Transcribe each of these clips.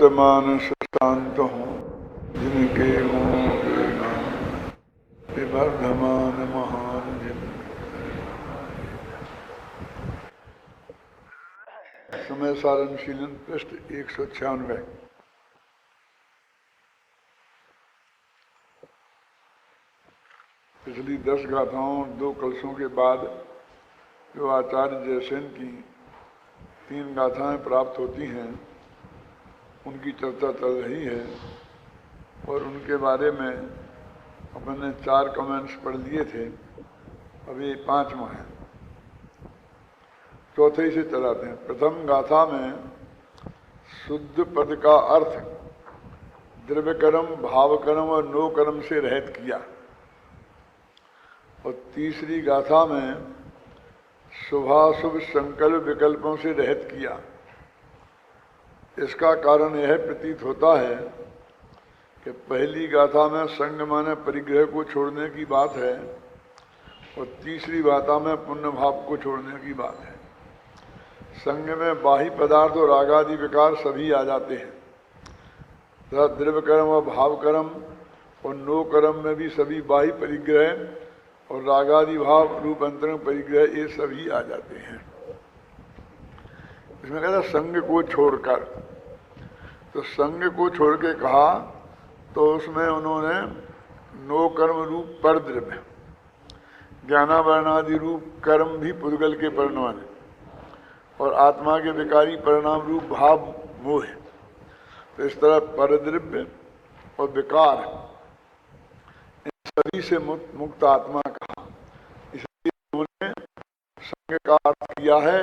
मानस शांत हों, जिनके गुणों के नाम विवर्धमान महान जिन। समय सारण शीलन पृष्ठ 196। पिछली 10 गाथाओं 2 कलशों के बाद जो आचार्य जयसेन की 3 गाथाएं प्राप्त होती हैं उनकी चर्चा चल रही है और उनके बारे में अपने 4 कमेंट्स पढ़ लिए थे। अभी 5वां है, चौथे से चलाते हैं। प्रथम गाथा में शुद्ध पद का अर्थ द्रव्य कर्म, भाव कर्म और नो कर्म से रहित किया और तीसरी गाथा में शुभाशुभ संकल्प विकल्पों से रहित किया। इसका कारण यह प्रतीत होता है कि पहली गाथा में संग माने परिग्रह को छोड़ने की बात है और तीसरी गाथा में पुण्य भाव को छोड़ने की बात है। संग में बाह्य पदार्थ और रागादि विकार सभी आ जाते हैं तथा द्रव्य कर्म और भाव कर्म और नो कर्म में भी सभी बाह्य परिग्रह और रागादि भाव रूप अंतरंग परिग्रह ये सभी आ जाते हैं। इसमें कहता संग को छोड़कर, तो संग को छोड़ के कहा तो उसमें उन्होंने नो कर्म रूप पर द्रव्य, ज्ञानावरणादि रूप कर्म भी पुद्गल के परिणाम और आत्मा के विकारी परिणाम रूप भाव मोह, तो इस तरह परद्रव्य और विकार इन सभी से मुक्त आत्मा कहा। इसलिए उन्होंने संग का अर्थ किया है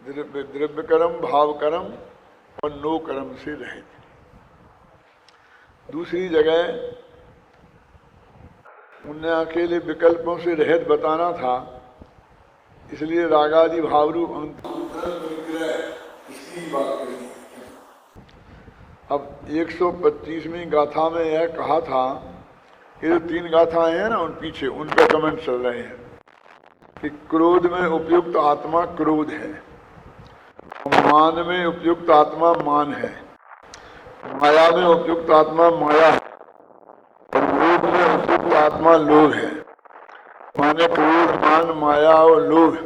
द्रव्य कर्म, भाव कर्म और नो कर्म से रहित। दूसरी जगह उन्हें अकेले विकल्पों से रहित बताना था, इसलिए रागादि भाव रूप इसकी बात करी। अब 125वीं गाथा में यह कहा था, ये जो 3 गाथाएं हैं ना उन पीछे उन पर कमेंट चल रहे हैं कि क्रोध में उपयुक्त आत्मा क्रोध है, मान में उपयुक्त आत्मा मान है, माया में उपयुक्त आत्मा माया है और लोभ में उपयुक्त आत्मा लोभ है। माने क्रोध, मान, माया और लोभ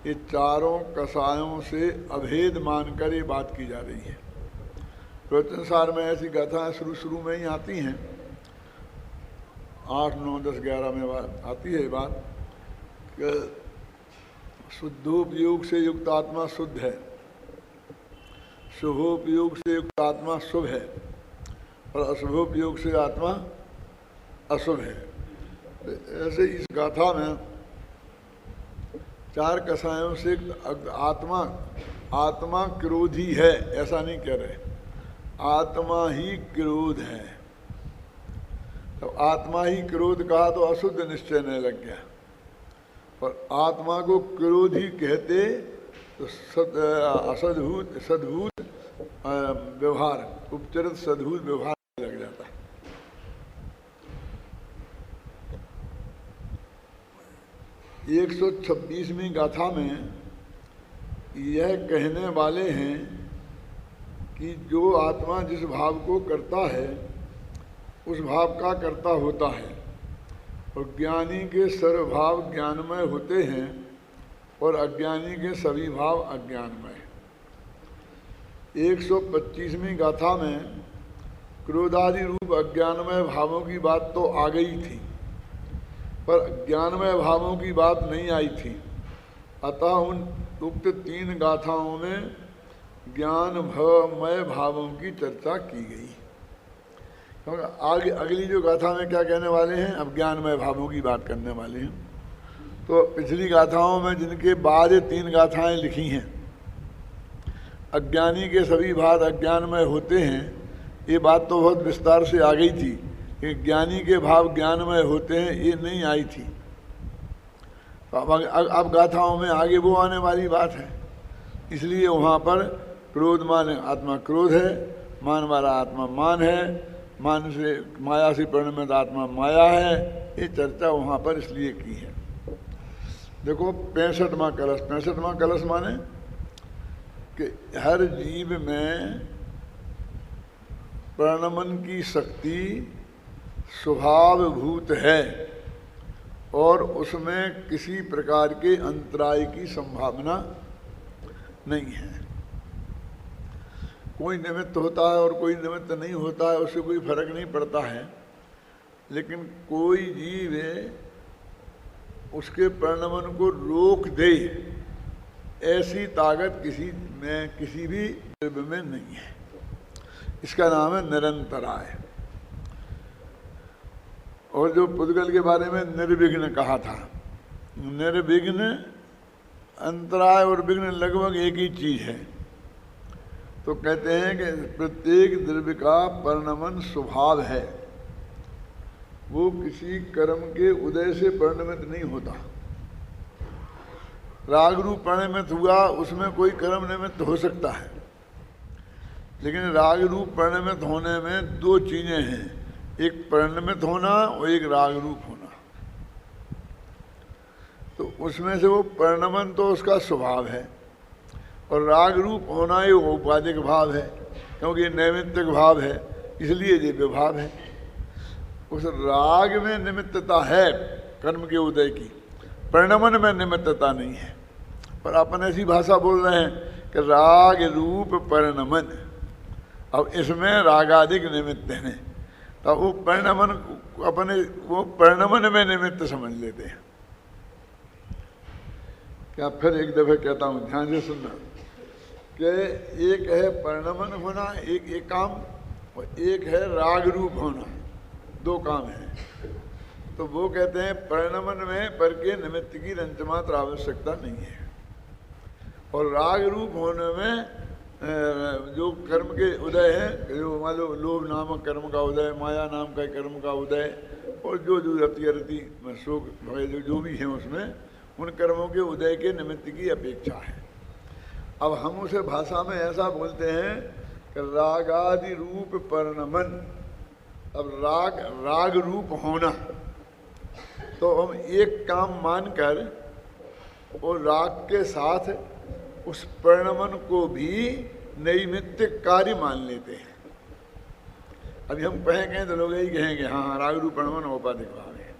ये चारों कसायों से अभेद मानकर ये बात की जा रही है। प्रवचनसार में ऐसी गाथाएं शुरू में ही आती हैं, 8, 9, 10, 11 में आती है बात कि शुद्धोपयोग से युक्त आत्मा शुद्ध है, शुभोपयोग से युक्त आत्मा शुभ है और अशुभोपयोग से आत्मा अशुभ है। ऐसे इस गाथा में 4 कसायों से आत्मा क्रोधी है ऐसा नहीं कह रहे, आत्मा ही क्रोध है। तो आत्मा ही क्रोध कहा तो अशुद्ध निश्चय नहीं लग गया और आत्मा को क्रोध ही कहते तो असद्भूत सद्भूत व्यवहार, उपचरित सद्भूत व्यवहार लग जाता है। एक 126वीं गाथा में यह कहने वाले हैं कि जो आत्मा जिस भाव को करता है उस भाव का कर्ता होता है और ज्ञानी के सर्वभाव ज्ञानमय होते हैं और अज्ञानी के सभी भाव अज्ञानमय। 125वीं गाथा में क्रोधादि रूप अज्ञानमय भावों की बात तो आ गई थी पर ज्ञानमय भावों की बात नहीं आई थी। अतः उन उक्त 3 गाथाओं में ज्ञान भवमय भावों की चर्चा की गई। क्योंकि आगे अगली जो गाथा में क्या कहने वाले हैं, अब ज्ञानमय भावों की बात करने वाले हैं। तो पिछली गाथाओं में जिनके बाद ये 3 गाथाएं लिखी हैं, अज्ञानी के सभी भाव अज्ञानमय होते हैं, ये बात तो बहुत विस्तार से आ गई थी कि ज्ञानी के भाव ज्ञानमय होते हैं, ये नहीं आई थी। तो अब गाथाओं में आगे वो आने वाली बात है, इसलिए वहाँ पर क्रोध माने आत्मा क्रोध है, मान वाला आत्मा मान है, मान से माया से परिणमित आत्मा माया है, ये चर्चा वहाँ पर इसलिए की है। देखो 65वां कलश, 65वां कलश माने कि हर जीव में प्रणमन की शक्ति स्वभावभूत है और उसमें किसी प्रकार के अंतराय की संभावना नहीं है। कोई निमित्त होता है और कोई निमित्त नहीं होता है, उससे कोई फर्क नहीं पड़ता है, लेकिन कोई जीव उसके प्रणमन को रोक दे ऐसी ताकत किसी भी द्रव्य में नहीं है। इसका नाम है निरंतराय। और जो पुद्गल के बारे में निर्विघ्न कहा था, निर्विघ्न, अंतराय और विघ्न लगभग एक ही चीज है। तो कहते हैं कि प्रत्येक द्रव्य का परिणमन स्वभाव है, वो किसी कर्म के उदय से परिणमित नहीं होता। राग रूप परिणमित हुआ, उसमें कोई कर्म निमित्त हो सकता है, लेकिन राग रूप परिणमित होने में दो चीजें हैं, एक परिणमित होना और एक राग रूप होना। तो उसमें से वो परिणमन तो उसका स्वभाव है और राग रूप होना ये औपाधिक भाव है, क्योंकि नैमित्तिक भाव है, इसलिए ये विभाव है। उस राग में निमित्तता है कर्म के उदय की, परिणमन में निमित्तता नहीं है। पर अपन ऐसी भाषा बोल रहे हैं कि राग रूप परिणमन, अब इसमें रागाधिक निमित्त हैं, तो वो परिणमन अपने वो परिणमन में निमित्त समझ लेते हैं। क्या फिर एक दफे कहता हूँ, ध्यान से सुनना, कि एक है परिणमन होना, एक काम, और एक है राग रूप होना, दो काम हैं। तो वो कहते हैं परिणमन में पर के निमित्त की रंचमात्र आवश्यकता नहीं है, और राग रूप होने में जो कर्म के उदय है, जो मान लो लोभ नामक कर्म का उदय, माया नाम का कर्म का उदय, और जो रति शोक जो भी है उसमें, उन कर्मों के उदय के निमित्त की अपेक्षा है। अब हम उसे भाषा में ऐसा बोलते हैं कि रागादि रूप परिणमन। अब राग रूप होना, तो हम एक काम मानकर और राग के साथ उस परिणमन को भी नैमित्तिक कार्य मान लेते हैं। अभी हम कहें तो लोग यही कहेंगे, हाँ राग रूप परिणमन औपाधिक भाव है,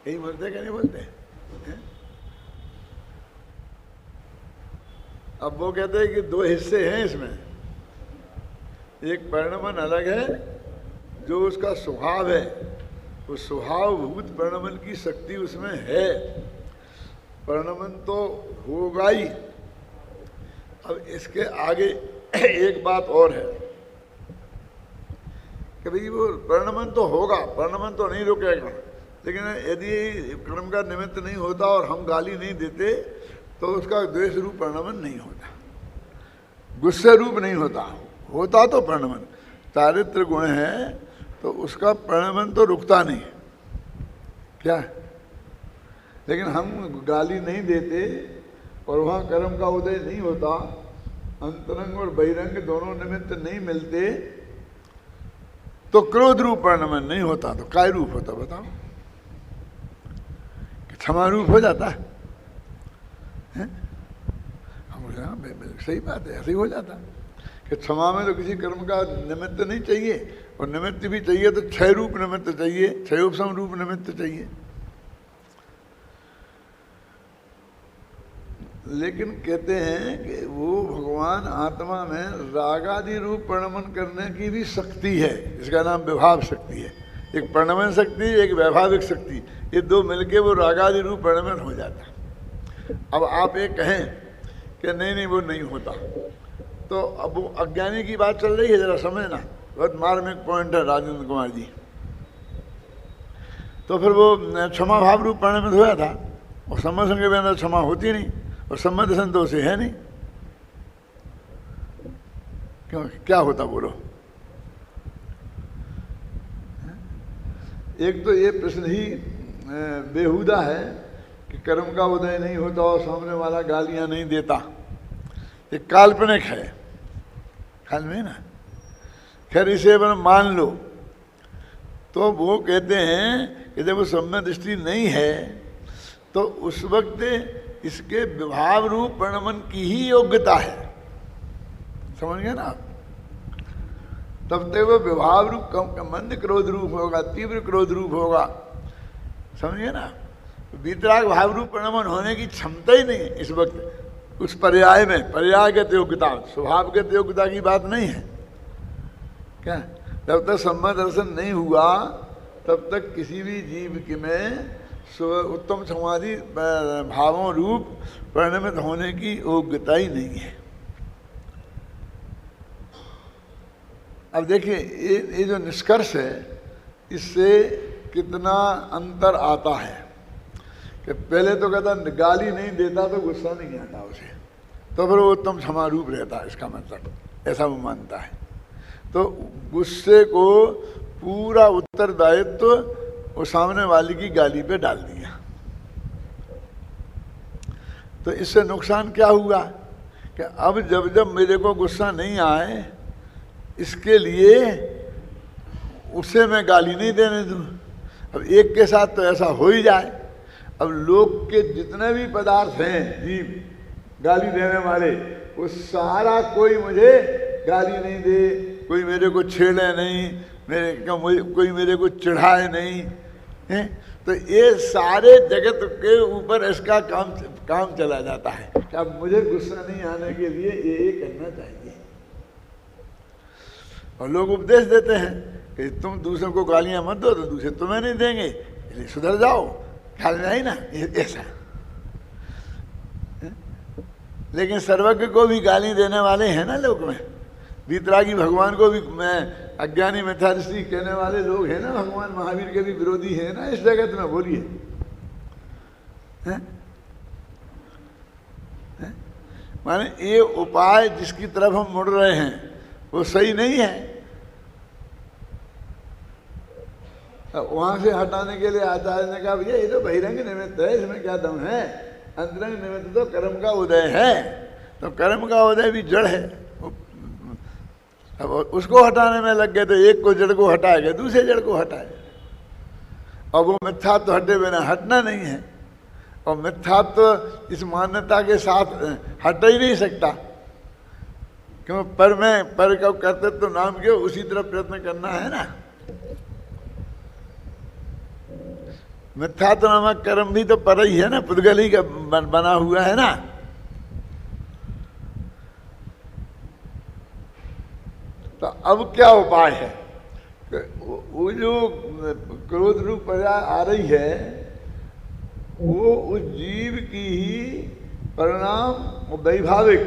यही बोलते हैं, क्या नहीं बोलते हैं? अब वो कहते हैं कि दो हिस्से हैं इसमें, एक परिणमन अलग है जो उसका स्वभाव है, वो स्वभावभूत परिणमन की शक्ति उसमें है, परिणमन तो होगा ही। अब इसके आगे एक बात और है कि भाई वो परिणमन तो होगा, परिणमन तो नहीं रुकेगा, लेकिन यदि कर्म का निमित्त नहीं होता और हम गाली नहीं देते तो उसका द्वेष रूप परिणमन नहीं होता, गुस्से रूप नहीं होता। होता तो परिणमन, चारित्र गुण है तो उसका परिणमन तो रुकता नहीं, क्या? लेकिन हम गाली नहीं देते और वहाँ कर्म का उदय नहीं होता, अंतरंग और बहिरंग दोनों निमित्त नहीं मिलते, तो क्रोध रूप परिणमन नहीं होता, तो काय रूप होता बताओ? क्षमा रूप हो जाता है? हम बोले हाँ सही बात है, ऐसे ही हो जाता कि क्षमा में तो किसी कर्म का निमित्त नहीं चाहिए, और निमित्त भी चाहिए तो क्षय रूप निमित्त चाहिए, क्षयोपशम रूप निमित्त चाहिए। लेकिन कहते हैं कि वो भगवान आत्मा में रागादि रूप परिणमन करने की भी शक्ति है, इसका नाम विभाव शक्ति है। एक परिणमन शक्ति, एक वैभाविक शक्ति, ये दो मिलके वो रागादि रूप परिणमन हो जाता। अब आप एक कहें कि नहीं वो नहीं होता, तो अब वो अज्ञानी की बात चल रही है, जरा समझना, बहुत मार्मिक पॉइंट है राजेंद्र कुमार जी। तो फिर वो क्षमा भाव रूप परिणमित हुआ था, और संबंध संग के अंदर क्षमा होती नहीं, और संबंध संतोष से है नहीं, क्यों क्या होता बोलो? एक तो ये प्रश्न ही बेहुदा है कि कर्म का उदय नहीं होता और सामने वाला गालियां नहीं देता, ये काल्पनिक है, ख्याल में ना। खैर इसे अपन मान लो, तो वो कहते हैं कि जब वो सम्यक दृष्टि नहीं है तो उस वक्त इसके विभाव रूप परिणमन की ही योग्यता है। समझ गए ना आप? तब तक वो विभाव रूप मंद क्रोध रूप होगा, तीव्र क्रोध रूप होगा, समझिए ना। वीतराग भाव रूप प्रणमन होने की क्षमता ही नहीं है इस वक्त उस पर्याय में। पर्यायगत योग्यता, स्वभावगत योग्यता की बात नहीं है क्या? जब तक सम्यक दर्शन नहीं हुआ तब तक किसी भी जीव के में उत्तम समाधि भावों रूप परिणमित होने की योग्यता ही नहीं है। अब देखिए ये जो निष्कर्ष है इससे कितना अंतर आता है कि पहले तो कहता गाली नहीं देता तो गुस्सा नहीं आता उसे, तो फिर वो उत्तम क्षमा रूप रहता है, इसका मतलब ऐसा वो मानता है। तो गुस्से को पूरा उत्तरदायित्व वो सामने वाली की गाली पे डाल दिया। तो इससे नुकसान क्या हुआ कि अब जब जब मेरे को गुस्सा नहीं आए इसके लिए उसे मैं गाली नहीं देने दूँ। अब एक के साथ तो ऐसा हो ही जाए। अब लोग के जितने भी पदार्थ हैं जीव गाली देने वाले, वो सारा कोई मुझे गाली नहीं दे, कोई मेरे को छेड़े नहीं, कोई मेरे को चिढ़ाए नहीं है, तो ये सारे जगत के ऊपर इसका काम चला जाता है कि अब मुझे गुस्सा नहीं आने के लिए ये करना चाहिए। और लोग उपदेश देते हैं कि तुम दूसरों को गालियां मत दो तो दूसरे तुम्हें नहीं देंगे, इसलिए सुधर जाओ, ख्याल में आई ना ऐसा। लेकिन सर्वज्ञ को भी गाली देने वाले हैं ना लोग में, वीतरागी भगवान को भी मैं अज्ञानी मिथ्यादृष्टि कहने वाले लोग हैं ना, भगवान महावीर के भी विरोधी हैं ना इस जगत में। बोलिए माने ये उपाय जिसकी तरफ हम मुड़ रहे हैं वो सही नहीं है। वहां से हटाने के लिए आचार्य ने कहा भैया ये तो बहिरंग निमित्त है, इसमें क्या दम है, अंतरंग निमित्त तो कर्म का उदय है, तो कर्म का उदय भी जड़ है। अब उसको हटाने में लग गए तो एक को जड़ को हटाएगा दूसरे जड़ को हटाए। और वो मिथ्यात्व तो हटे बिना हटना नहीं है, और मिथ्यात्व तो इस मान्यता के साथ हट ही नहीं सकता, क्यों पर में पर का कर्तव्य तो नाम क्यों उसी तरफ प्रयत्न करना है ना। मिथ्यात्व नामक कर्म भी तो पर ही है ना, पुद्गल ही का बना हुआ है ना। तो अब क्या उपाय है? वो जो क्रोध रूप पर्याय आ रही है वो उस जीव की ही परिणाम वैभाविक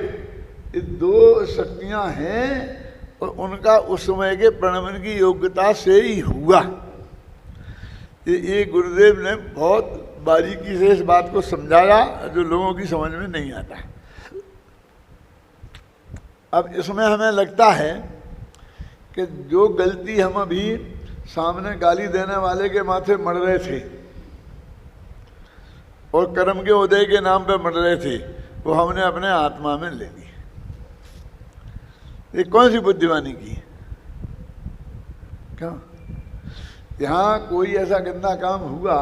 ये दो शक्तियां हैं और उनका उस समय के प्रणमन की योग्यता से ही हुआ। ये गुरुदेव ने बहुत बारीकी से इस बात को समझाया जो लोगों की समझ में नहीं आता। अब इसमें हमें लगता है कि जो गलती हम अभी सामने गाली देने वाले के माथे मर रहे थे और कर्म के उदय के नाम पे मर रहे थे वो हमने अपने आत्मा में ले ली। ये कौन सी बुद्धिमानी की? क्यों? यहाँ कोई ऐसा गंदा काम हुआ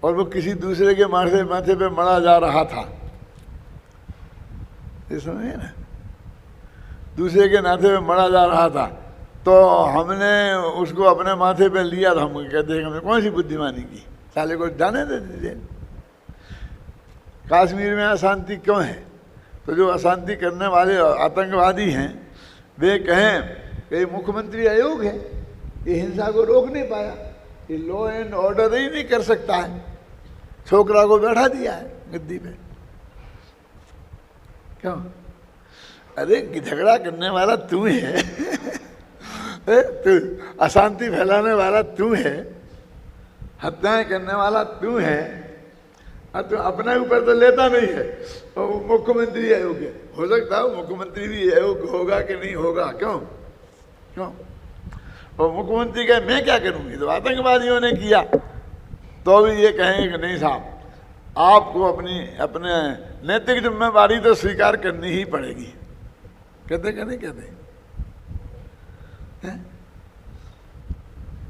और वो किसी दूसरे के माथे पे मरा जा रहा था, ये समझे ना, दूसरे के नाथे पे मरा जा रहा था तो हमने उसको अपने माथे पे लिया तो हम कहते हैं हमने कौन सी बुद्धिमानी की, साले को जाने दे दीजिए। कश्मीर में अशांति क्यों है? तो जो अशांति करने वाले आतंकवादी हैं वे कहें कि मुख्यमंत्री आयोग है, ये हिंसा को रोक नहीं पाया, ये लॉ एंड ऑर्डर ही नहीं कर सकता है, छोकरा को बैठा दिया है गद्दी पे। क्यों? अरे झगड़ा करने वाला तू है तू अशांति फैलाने वाला तू है, हत्याएं करने वाला तू है, और तू अपने ऊपर तो लेता नहीं है। और मुख्यमंत्री आयोग है, हो सकता है मुख्यमंत्री भी आयोग होगा कि नहीं होगा। क्यों? क्यों? और मुख्यमंत्री कहे मैं क्या करूँगी, तो आतंकवादियों ने किया, तो भी ये कहेंगे कि नहीं साहब आपको अपने नैतिक जिम्मेवारी तो स्वीकार करनी ही पड़ेगी। कहते कि नहीं कहते?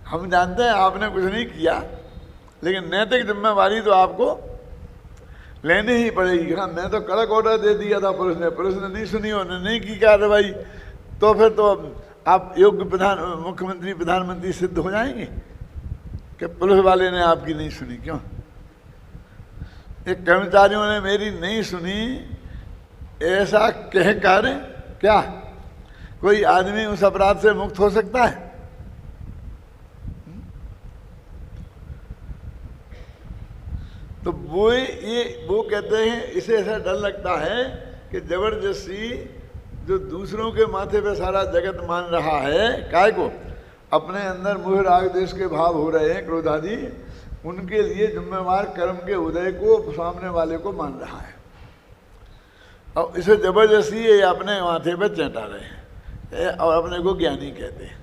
हम जानते हैं आपने कुछ नहीं किया, लेकिन नैतिक जिम्मेवारी तो आपको लेनी ही पड़ेगी। हाँ, मैं तो कड़क ऑर्डर दे दिया था, पुलिस ने नहीं सुनी, उन्होंने नहीं की कार्रवाई, तो फिर तो आप योग्य मुख्यमंत्री प्रधानमंत्री सिद्ध हो जाएंगे कि पुलिस वाले ने आपकी नहीं सुनी। क्यों? एक कर्मचारियों ने मेरी नहीं सुनी, ऐसा कहकर क्या कोई आदमी उस अपराध से मुक्त हो सकता है? तो वो कहते हैं, इसे ऐसा डर लगता है कि जबरदस्ती जो दूसरों के माथे पे सारा जगत मान रहा है, काय को अपने अंदर मोह राग द्वेष के भाव हो रहे हैं, क्रोध आदि, उनके लिए जिम्मेवार कर्म के उदय को सामने वाले को मान रहा है, और इसे जबरदस्ती ये अपने माथे पे चेंटा रहे हैं और अपने को ज्ञानी कहते हैं।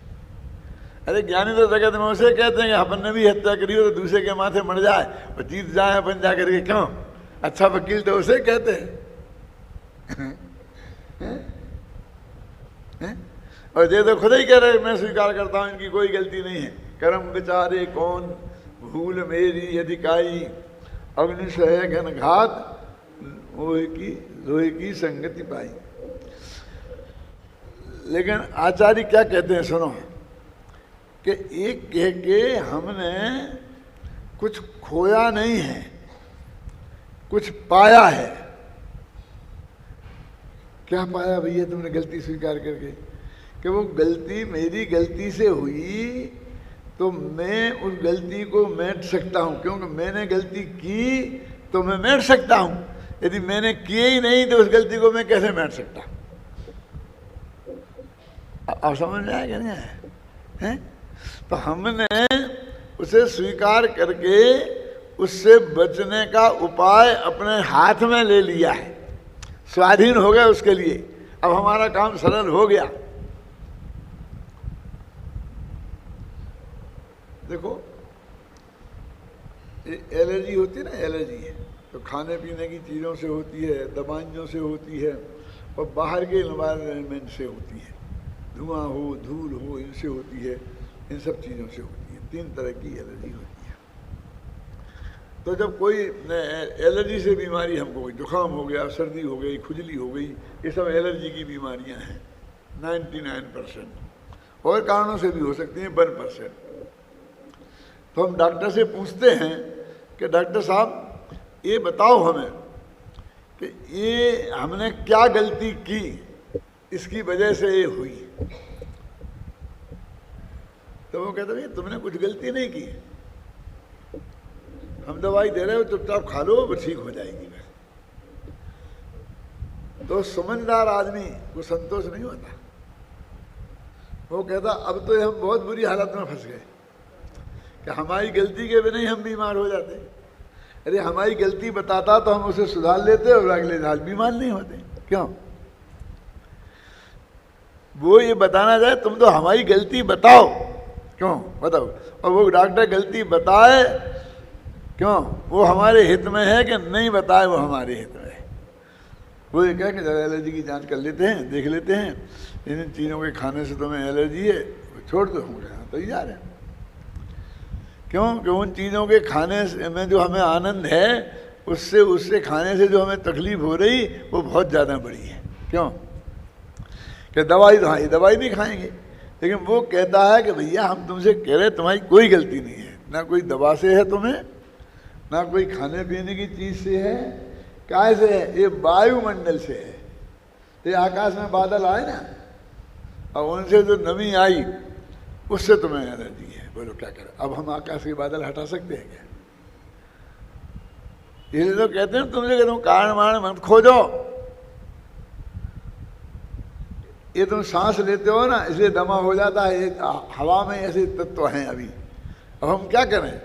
अरे ज्ञानी तो जगत में उसे कहते हैं कि अपन ने भी हत्या करी हो तो दूसरे के माथे मर जाए और जीत जाए अपन जा करके। क्यों? अच्छा वकील तो उसे कहते हैं। और ये तो खुद ही कह रहे, मैं स्वीकार करता हूं इनकी कोई गलती नहीं है। कर्म बेचारे कौन भूल मेरी अधिकाई, अग्नि सह घन घात लोहे की संगति पाई। लेकिन आचार्य क्या कहते हैं, सुनो, कि एक कह के हमने कुछ खोया नहीं है, कुछ पाया है। क्या पाया भैया तुमने गलती स्वीकार करके? कि वो गलती मेरी गलती से हुई तो मैं उस गलती को मेट सकता हूं, क्योंकि मैंने गलती की तो मैं मेट सकता हूं। यदि मैंने किए ही नहीं तो उस गलती को मैं कैसे मेट सकता? आप समझ में आएगा नहीं है? तो हमने उसे स्वीकार करके उससे बचने का उपाय अपने हाथ में ले लिया है, स्वाधीन हो गया उसके लिए। अब हमारा काम सरल हो गया। देखो, एलर्जी होती है ना, एलर्जी है तो खाने पीने की चीज़ों से होती है, दवाइयों से होती है, और बाहर के एनवायरनमेंट से होती है, धुआं हो, धूल हो, इनसे होती है, इन सब चीज़ों से होती है। 3 तरह की एलर्जी होती है। तो जब कोई एलर्जी से बीमारी, हमको जुकाम हो गया, सर्दी हो गई, खुजली हो गई, ये सब एलर्जी की बीमारियां हैं 99%, और कारणों से भी हो सकती हैं 1%। तो हम डॉक्टर से पूछते हैं कि डॉक्टर साहब ये बताओ हमें कि ये हमने क्या गलती की, इसकी वजह से ये हुई। तो वो कहते हैं तुमने कुछ गलती नहीं की, हम दवाई दे रहे हो, चुपचाप खा लो, वो ठीक हो जाएगी। तो समझदार आदमी को संतोष नहीं होता। वो कहता अब तो हम बहुत बुरी हालत में फंस गए कि हमारी गलती के बिना ही हम बीमार हो जाते। अरे हमारी गलती बताता तो हम उसे सुधार लेते और अगले साल बीमार नहीं होते। क्यों? वो ये बताना चाहे तुम तो हमारी गलती बताओ, क्यों बताओ, और वो डॉक्टर गलती बताए, क्यों? वो हमारे हित में है कि नहीं बताए वो हमारे हित में है। वो ये कह कि जरा एलर्जी की जांच कर लेते हैं, देख लेते हैं, इन चीज़ों के खाने से तुम्हें एलर्जी है, छोड़ दो, हम तैयार हैं। क्यों? कि उन चीज़ों के खाने में जो हमें आनंद है, उससे खाने से जो हमें तकलीफ हो रही वो बहुत ज़्यादा बड़ी है। क्यों? कि दवाई तो, हाँ ये दवाई नहीं खाएंगे, लेकिन वो कहता है कि भैया हम तुमसे कह रहे तुम्हारी कोई गलती नहीं है, ना कोई दवा से है तुम्हें, ना कोई खाने पीने की चीज़ से है। काय से है? ये वायुमंडल से है। ये आकाश में बादल आए ना, और उनसे जो नमी आई उससे तुम्हें एलर्जी है। बोलो क्या करें? अब हम आकाश के बादल हटा सकते हैं क्या? इसलिए तो कहते हैं तुमसे कहते हो कारण मारण मत खोजो। ये तुम सांस लेते हो ना, इसलिए दमा हो जाता है। हवा में ऐसे तत्व हैं अभी। अब हम क्या करें?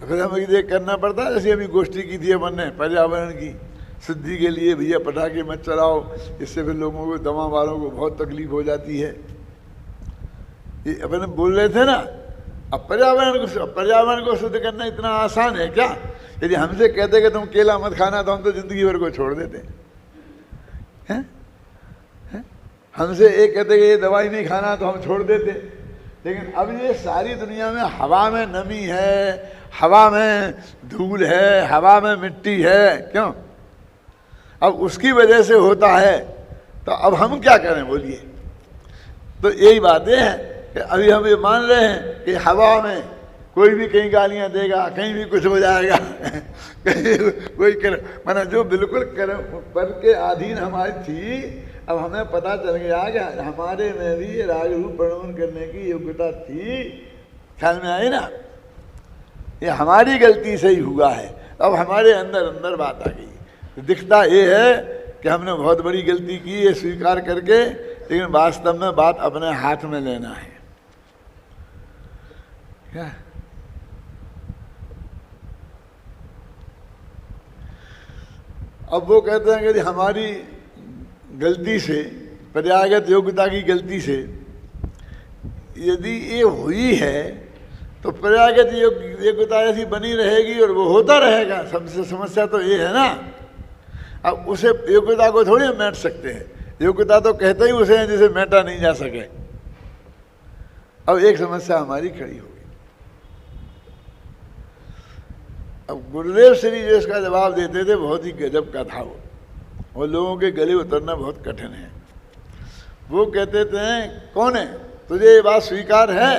फिर हमें ये करना पड़ता है, जैसे अभी गोष्ठी की थी अपन ने पर्यावरण की शुद्धि के लिए, भैया पटाखे मत चलाओ, इससे फिर लोगों को, दमा वालों को बहुत तकलीफ हो जाती है। ये अपन बोल रहे थे ना। अब पर्यावरण को शुद्ध करना इतना आसान है क्या? यदि हमसे कहते कि तुम केला मत खाना तो हम तो जिंदगी भर को छोड़ देते हैं। हमसे एक कहते कि ये दवाई नहीं खाना तो हम छोड़ देते। लेकिन अब ये सारी दुनिया में हवा में नमी है, हवा में धूल है, हवा में मिट्टी है, क्यों? अब उसकी वजह से होता है, तो अब हम क्या करें बोलिए? तो यही बात है कि अभी हम ये मान रहे हैं कि हवा में कोई भी कहीं गालियां देगा, कहीं भी कुछ हो जाएगा कहीं कोई कर, माना जो बिल्कुल पर के अधीन हमारी थी, अब हमें पता चल गया कि हमारे में भी राग रूप प्रणवन करने की योग्यता थी। ख्याल में आई ना? ये हमारी गलती से ही हुआ है। अब हमारे अंदर अंदर बात आ गई। तो दिखता ये है कि हमने बहुत बड़ी गलती की है स्वीकार करके, लेकिन वास्तव में बात अपने हाथ में लेना है। क्या? अब वो कहते हैं कि हमारी गलती से, पर्यायगत योग्यता की गलती से यदि ये हुई है तो पर्यायगत योग्यता ऐसी बनी रहेगी और वो होता रहेगा। सबसे समस्या तो ये है ना। अब उसे योग्यता को थोड़ी मेट सकते हैं, योग्यता तो कहते ही उसे हैं जिसे मेटा नहीं जा सके। अब एक समस्या हमारी खड़ी हो गई। अब गुरुदेव श्री जो इसका जवाब देते थे बहुत ही गजब का था वो लोगों के गले उतरना बहुत कठिन है। वो कहते थे, कौन है, तुझे ये बात स्वीकार है?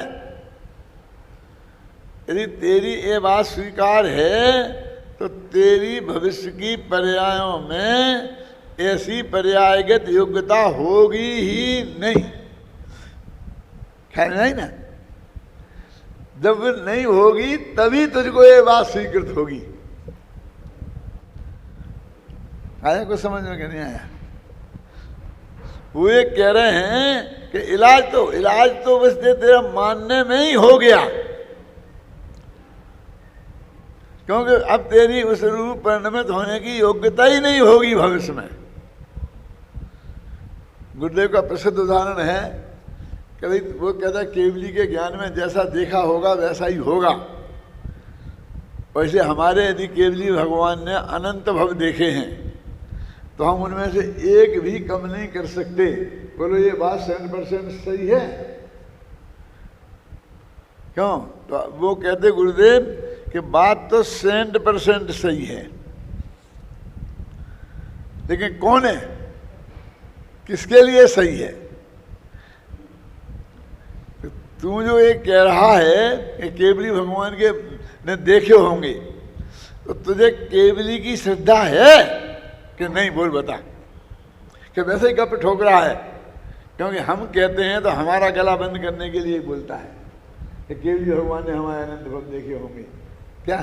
यदि तेरी ये बात स्वीकार है तो तेरी भविष्य की पर्यायों में ऐसी पर्यायगत योग्यता होगी ही नहीं। ख्याल नहीं ना? जब नहीं होगी तभी तुझको ये बात स्वीकृत होगी। आया कुछ समझ में नहीं आया? वो ये कह रहे हैं कि इलाज तो बस तेरा मानने में ही हो गया, क्योंकि अब तेरी उस रूप परिणमित होने की योग्यता ही नहीं होगी भविष्य में। गुरुदेव का प्रसिद्ध उदाहरण है कि भाई वो कहता है केवली के ज्ञान में जैसा देखा होगा वैसा ही होगा। वैसे हमारे यदि केवली भगवान ने अनंत भव देखे हैं तो हम उनमें से एक भी कम नहीं कर सकते। बोलो ये बात 100% सही है? क्यों? तो वो कहते गुरुदेव कि बात तो 100% सही है, लेकिन कौन है, किसके लिए सही है? तू जो ये कह रहा है कि केवली भगवान के ने देखे होंगे, तो तुझे केवली की श्रद्धा है कि नहीं? बोल बता। कि वैसे ही गप ठोक रहा है, क्योंकि हम कहते हैं तो हमारा गला बंद करने के लिए बोलता है कि केवली भगवान ने हमारे अनंत भव देखे होंगे। क्या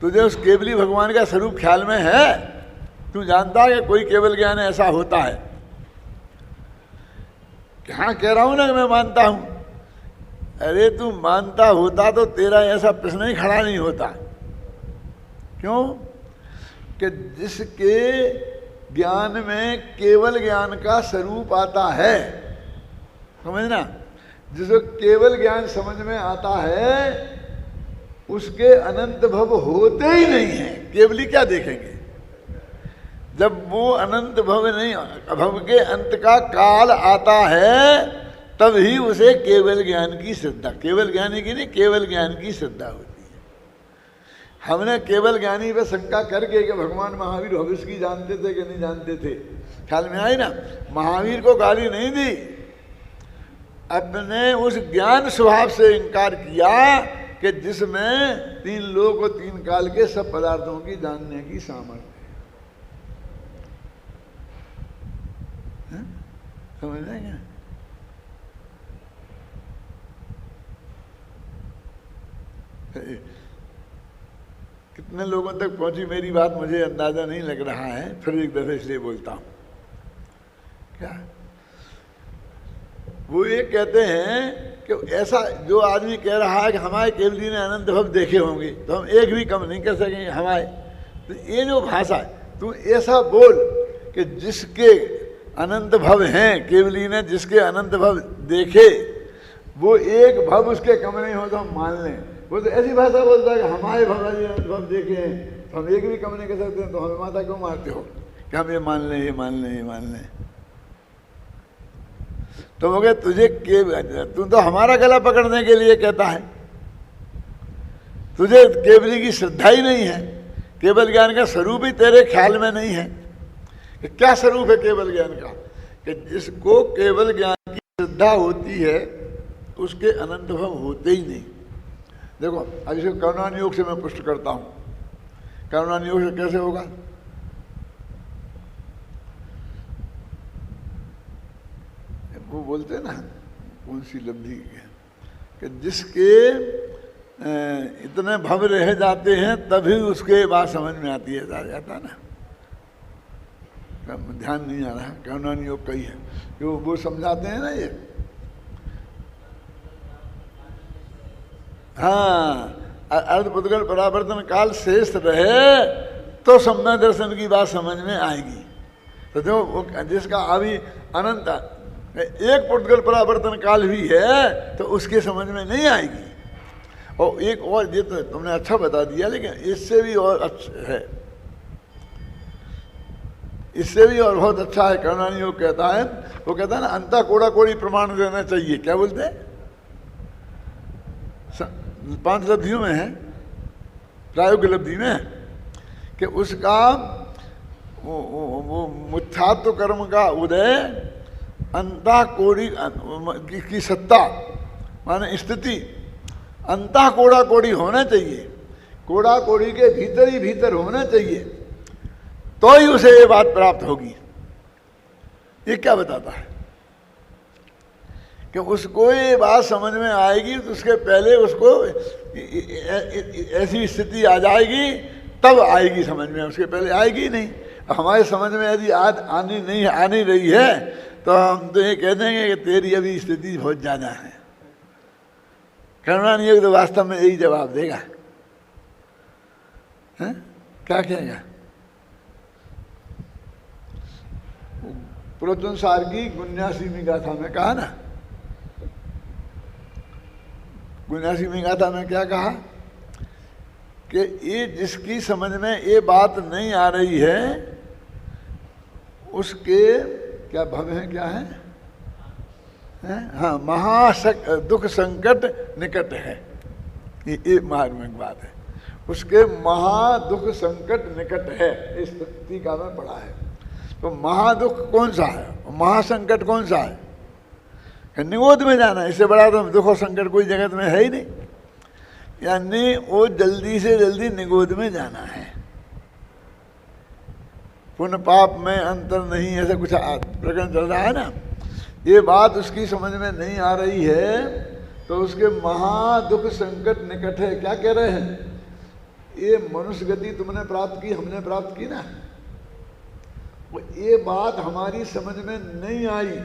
तुझे उस केवली भगवान का स्वरूप ख्याल में है? तू जानता है कि कोई केवल ज्ञान ऐसा होता है? हाँ कह रहा हूं ना कि मैं मानता हूं। अरे तू मानता होता तो तेरा ऐसा प्रश्न ही खड़ा नहीं होता। क्यों? कि जिसके ज्ञान में केवल ज्ञान का स्वरूप आता है, समझना, जिसको केवल ज्ञान समझ में आता है उसके अनंत भव होते ही नहीं है। केवली क्या देखेंगे? जब वो अनंत भव नहीं, भव के अंत का काल आता है तब ही उसे केवल ज्ञान की श्रद्धा, केवल ज्ञानी की नहीं, केवल ज्ञान की श्रद्धा होती है। हमने केवल ज्ञानी पे शंका करके कि भगवान महावीर भविष्य की जानते थे कि नहीं जानते थे, ख्याल में आई ना? महावीर को गाली नहीं दी, अपने उस ज्ञान स्वभाव से इनकार किया कि जिसमें 3 लोक और 3 काल के सब पदार्थों की जानने की सामर्थ्य है। समझ रहे हैं? कितने लोगों तक पहुंची मेरी बात मुझे अंदाजा नहीं लग रहा है, फिर एक दफे इसलिए बोलता हूं। क्या वो ये कहते हैं कि ऐसा जो आदमी कह रहा है कि हमारे केवली ने अनंत भव देखे होंगे तो हम एक भी कम नहीं कर सकेंगे हमारे, तो ये जो भाषा है, तू ऐसा बोल कि जिसके अनंत भव हैं, केवली ने जिसके अनंत भव देखे वो एक भव उसके कम नहीं हो तो हम मान लें। वो तो ऐसी भाषा बोलता है कि हमारे भगवान अनंत भव देखे हैं तो हम एक भी कम नहीं कर सकते, तो हमें माता क्यों मारते हो कि हम ये मान लें, ये मान लें, ये मान लें। तो हो गया तुझे तू तो हमारा गला पकड़ने के लिए कहता है तुझे केवली की श्रद्धा ही नहीं है, केवल ज्ञान का स्वरूप ही तेरे ख्याल में नहीं है। कि क्या स्वरूप है केवल ज्ञान का? कि जिसको केवल ज्ञान की श्रद्धा होती है उसके अनंत भाव होते ही नहीं। देखो अब इसे करुणान योग से मैं पुष्ट करता हूं। करुणान योग से कैसे होगा? वो बोलते हैं ना, कौन सी लब्धि कि जिसके इतने भव रह जाते हैं तभी उसके बात समझ में आती है, जाता ना, ध्यान नहीं आ रहा। करुणान योग का ही है, वो समझाते हैं ना ये। हाँ, अर्धपुद्गल परावर्तन काल शेष रहे तो सम्यक दर्शन की बात समझ में आएगी। तो जो जिसका अभी अनंत एक पुद्गल परावर्तन काल भी है तो उसके समझ में नहीं आएगी। और एक और, ये तो तुमने अच्छा बता दिया, लेकिन इससे भी और अच्छा है, इससे भी और बहुत अच्छा है। करुणान योग कहता है, वो कहता है ना, अंता कोड़ा कोड़ी प्रमाण देना चाहिए। क्या बोलते हैं? 5 लब्धियों में है, प्रायोगिक लब्धि में, कि उसका वो मुथ्यात्व कर्म का उदय अंता कोड़ी की सत्ता माने स्थिति अंता कोड़ा कोड़ी होना चाहिए, कोड़ा कोड़ी के भीतर ही भीतर होना चाहिए, तो ही उसे ये बात प्राप्त होगी। ये क्या बताता है? कि उसको ये बात समझ में आएगी तो उसके पहले उसको ऐसी स्थिति आ जाएगी, तब आएगी समझ में, उसके पहले आएगी नहीं। हमारे समझ में यदि आनी रही है तो हम तो ये कह देंगे कि तेरी अभी स्थिति बहुत ज़्यादा है। करुणान योग तो वास्तव में यही जवाब देगा। है? क्या कहेगा? पुरोचन सार की 79वीं गाथा में कहा ना, 79वीं गाथा में क्या कहा? कि ये जिसकी समझ में ये बात नहीं आ रही है उसके क्या भव है, क्या है? हाँ, दुख संकट निकट है। ये मार्मिक बात है, उसके दुख संकट निकट है। इस टीका में पढ़ा है। तो महादुख कौन सा है, महासंकट कौन सा है? निगोद में जाना, इससे बड़ा तो दुख और संकट कोई जगत में है ही नहीं। यानी वो जल्दी से जल्दी निगोद में जाना है। पुण्य पाप में अंतर नहीं, ऐसा कुछ प्रकरण चल रहा है ना। ये बात उसकी समझ में नहीं आ रही है तो उसके महादुख संकट निकट है। क्या कह रहे हैं? ये मनुष्य गति तुमने प्राप्त की, हमने प्राप्त की ना, वो ये बात हमारी समझ में नहीं आई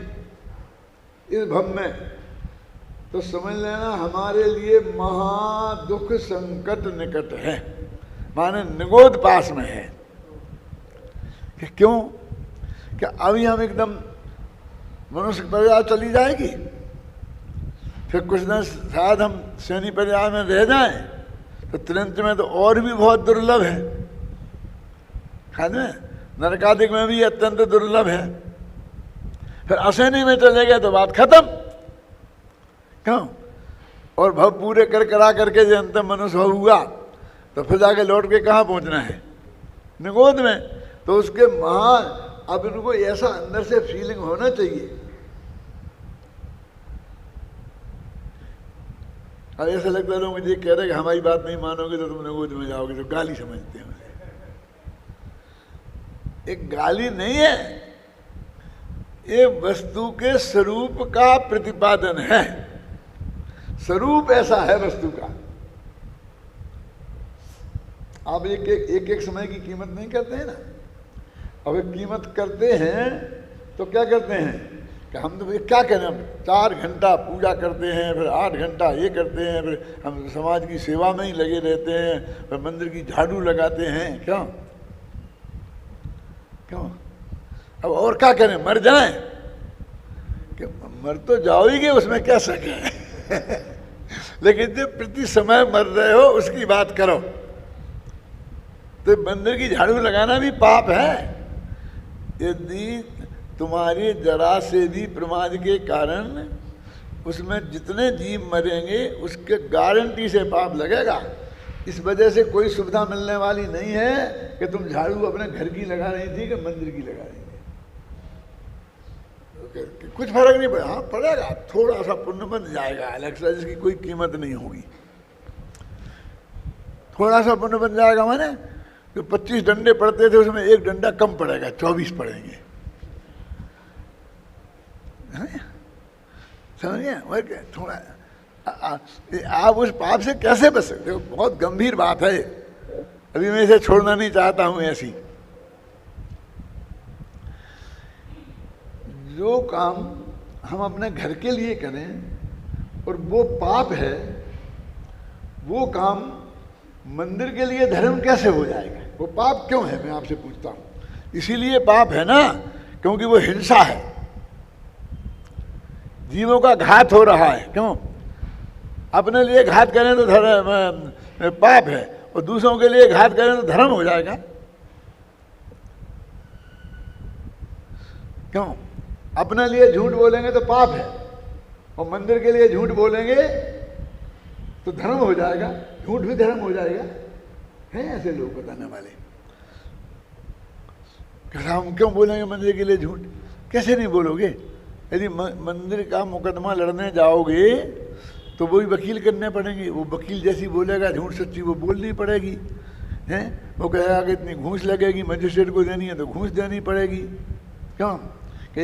इस भव में, तो समझ लेना हमारे लिए महादुख संकट निकट है, माने निगोद पास में है। कि क्यों? क्या अभी हम एकदम मनुष्य परिवार चली जाएगी, फिर कुछ दिन शायद हम सैनी परिवार में रह जाएं, तो तुरंत में तो और भी बहुत दुर्लभ है। खाने नरकादिक में भी अत्यंत दुर्लभ है। फिर असैनी में चले गए तो बात खत्म। क्यों? और भव पूरे करा करके जो अंतिम मनुष्य हुआ तो फिर जाके लौट के कहाँ पहुँचना है? निगोद में। तो उसके अब इनको ऐसा अंदर से फीलिंग होना चाहिए। अब ऐसा लगता है लोग मुझे कह रहे कि हमारी बात नहीं मानोगे तो तुम निगोद में जाओगे, तो गाली समझते हैं मुझे। एक गाली नहीं है, ये वस्तु के स्वरूप का प्रतिपादन है। स्वरूप ऐसा है वस्तु का। आप एक समय की कीमत नहीं करते हैं ना। अब कीमत करते हैं तो क्या करते हैं कि हम तो क्या करें, 4 घंटा पूजा करते हैं, फिर 8 घंटा ये करते हैं, फिर हम समाज की सेवा में ही लगे रहते हैं, फिर मंदिर की झाड़ू लगाते हैं। क्यों? अब और क्या करें? मर जाएं? कि मर तो जाओगे, उसमें क्या शक है। लेकिन जब प्रति समय मर रहे हो उसकी बात करो, तो मंदिर की झाड़ू लगाना भी पाप है। यदि तुम्हारी जरा से भी प्रमाद के कारण उसमें जितने जीव मरेंगे उसके गारंटी से पाप लगेगा। इस वजह से कोई सुविधा मिलने वाली नहीं है कि तुम झाड़ू अपने घर की लगा रही थी कि मंदिर की लगा रही थी। कुछ फर्क नहीं पड़ा। हाँ पड़ेगा, थोड़ा सा पुण्य बन जाएगा, एक्सरसाइज की कोई कीमत नहीं होगी। थोड़ा सा पुण्य बन जाएगा माने तो 25 डंडे पड़ते थे उसमें एक डंडा कम पड़ेगा, 24 पड़ेंगे। समझ गए? वह थोड़ा आप उस पाप से कैसे बच सकते हो? बहुत गंभीर बात है। अभी मैं इसे छोड़ना नहीं चाहता हूं। ऐसी जो काम हम अपने घर के लिए करें और वो पाप है, वो काम मंदिर के लिए धर्म कैसे हो जाएगा? वो पाप क्यों है, मैं आपसे पूछता हूं। इसीलिए पाप है ना क्योंकि वो हिंसा है, जीवों का घात हो रहा है। क्यों? अपने लिए घात करें तो धर्म पाप है, और दूसरों के लिए घात करें तो धर्म हो जाएगा। क्यों? अपने लिए झूठ बोलेंगे तो पाप है, और मंदिर के लिए झूठ बोलेंगे तो धर्म हो जाएगा। झूठ भी धर्म हो जाएगा। हैं ऐसे लोग बताने वाले। हम क्यों बोलेंगे मंदिर के लिए झूठ? कैसे नहीं बोलोगे? यदि मंदिर का मुकदमा लड़ने जाओगे तो वही वकील करने पड़ेंगे। वो वकील जैसी बोलेगा झूठ सच्ची वो बोलनी पड़ेगी। हैं? वो कहेगा कि इतनी घूस लगेगी, मजिस्ट्रेट को देनी है तो घूस देनी पड़ेगी। क्यों? कि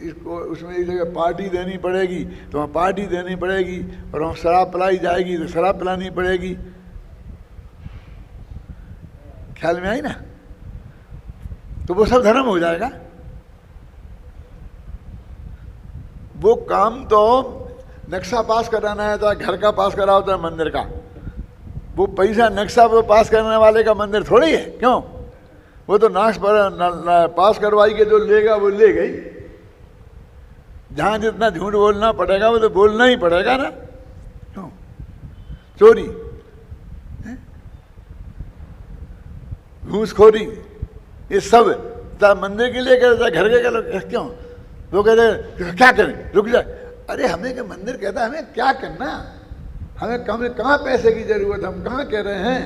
इसको उसमें एक जगह पार्टी देनी पड़ेगी तो वहाँ पार्टी देनी पड़ेगी, और वहाँ शराब पिलाई जाएगी तो शराब पिलानी पड़ेगी। ख्याल में आई ना? तो वो सब धर्म हो जाएगा। वो काम तो नक्शा पास कराना है तो घर का पास करा होता है मंदिर का। वो पैसा नक्शा वो पास करने वाले का मंदिर थोड़ी है। क्यों? वो तो पास करवाई के जो लेगा वो ले गई। जहां जितना झूठ बोलना पड़ेगा वो तो बोलना ही पड़ेगा ना। क्यों? चोरी, घूसखोरी, ये सब मंदिर के लिए कहते, घर के लोग क्यों? वो कहते क्या करें, रुक जाए। अरे हमें क्या मंदिर कहता है हमें क्या करना? हमें कहाँ पैसे की जरूरत? हम कहाँ कह रहे हैं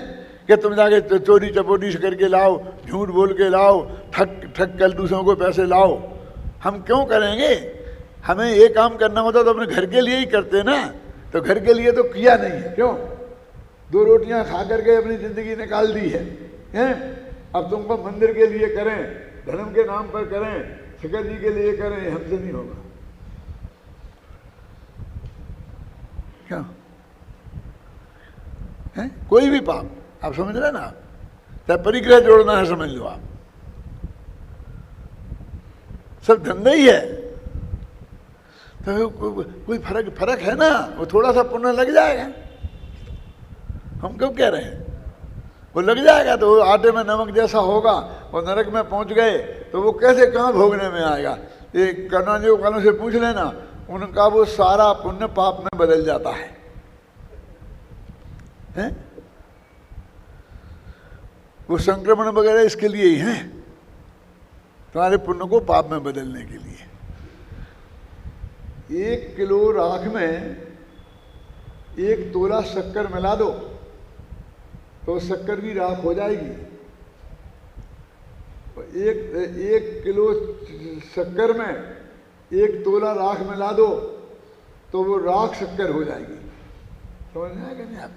कि तुम जाके चोरी चपोरी से करके लाओ, झूठ बोल के लाओ, ठग कर दूसरों को पैसे लाओ। हम क्यों करेंगे? हमें ये काम करना होता तो अपने घर के लिए ही करते ना। तो घर के लिए तो किया नहीं है। क्यों? 2 रोटियां खा करके अपनी जिंदगी निकाल दी है, हैं? अब तुमको मंदिर के लिए करें, धर्म के नाम पर करें, शिखर जी के लिए करें, हमसे नहीं होगा। क्या है? कोई भी पाप आप समझ रहे ना? चाहे परिग्रह जोड़ना है समझ लो आप, सब धंधा ही है। तो कोई फर्क है ना? वो थोड़ा सा पुण्य लग जाएगा। हम क्यों कह रहे हैं? वो लग जाएगा तो आटे में नमक जैसा होगा। और नरक में पहुंच गए तो वो कैसे कहाँ भोगने में आएगा? ये कर्णाजी वालों से पूछ लेना, उनका वो सारा पुण्य पाप में बदल जाता है। हैं? वो संक्रमण वगैरह इसके लिए ही हैं, तुम्हारे पुण्य को पाप में बदलने के लिए। 1 किलो राख में 1 तोला शक्कर मिला दो तो शक्कर की राख हो जाएगी। एक किलो शक्कर में 1 तोला राख मिला दो तो वो राख शक्कर हो जाएगी। समझ में आएगा नहीं आप?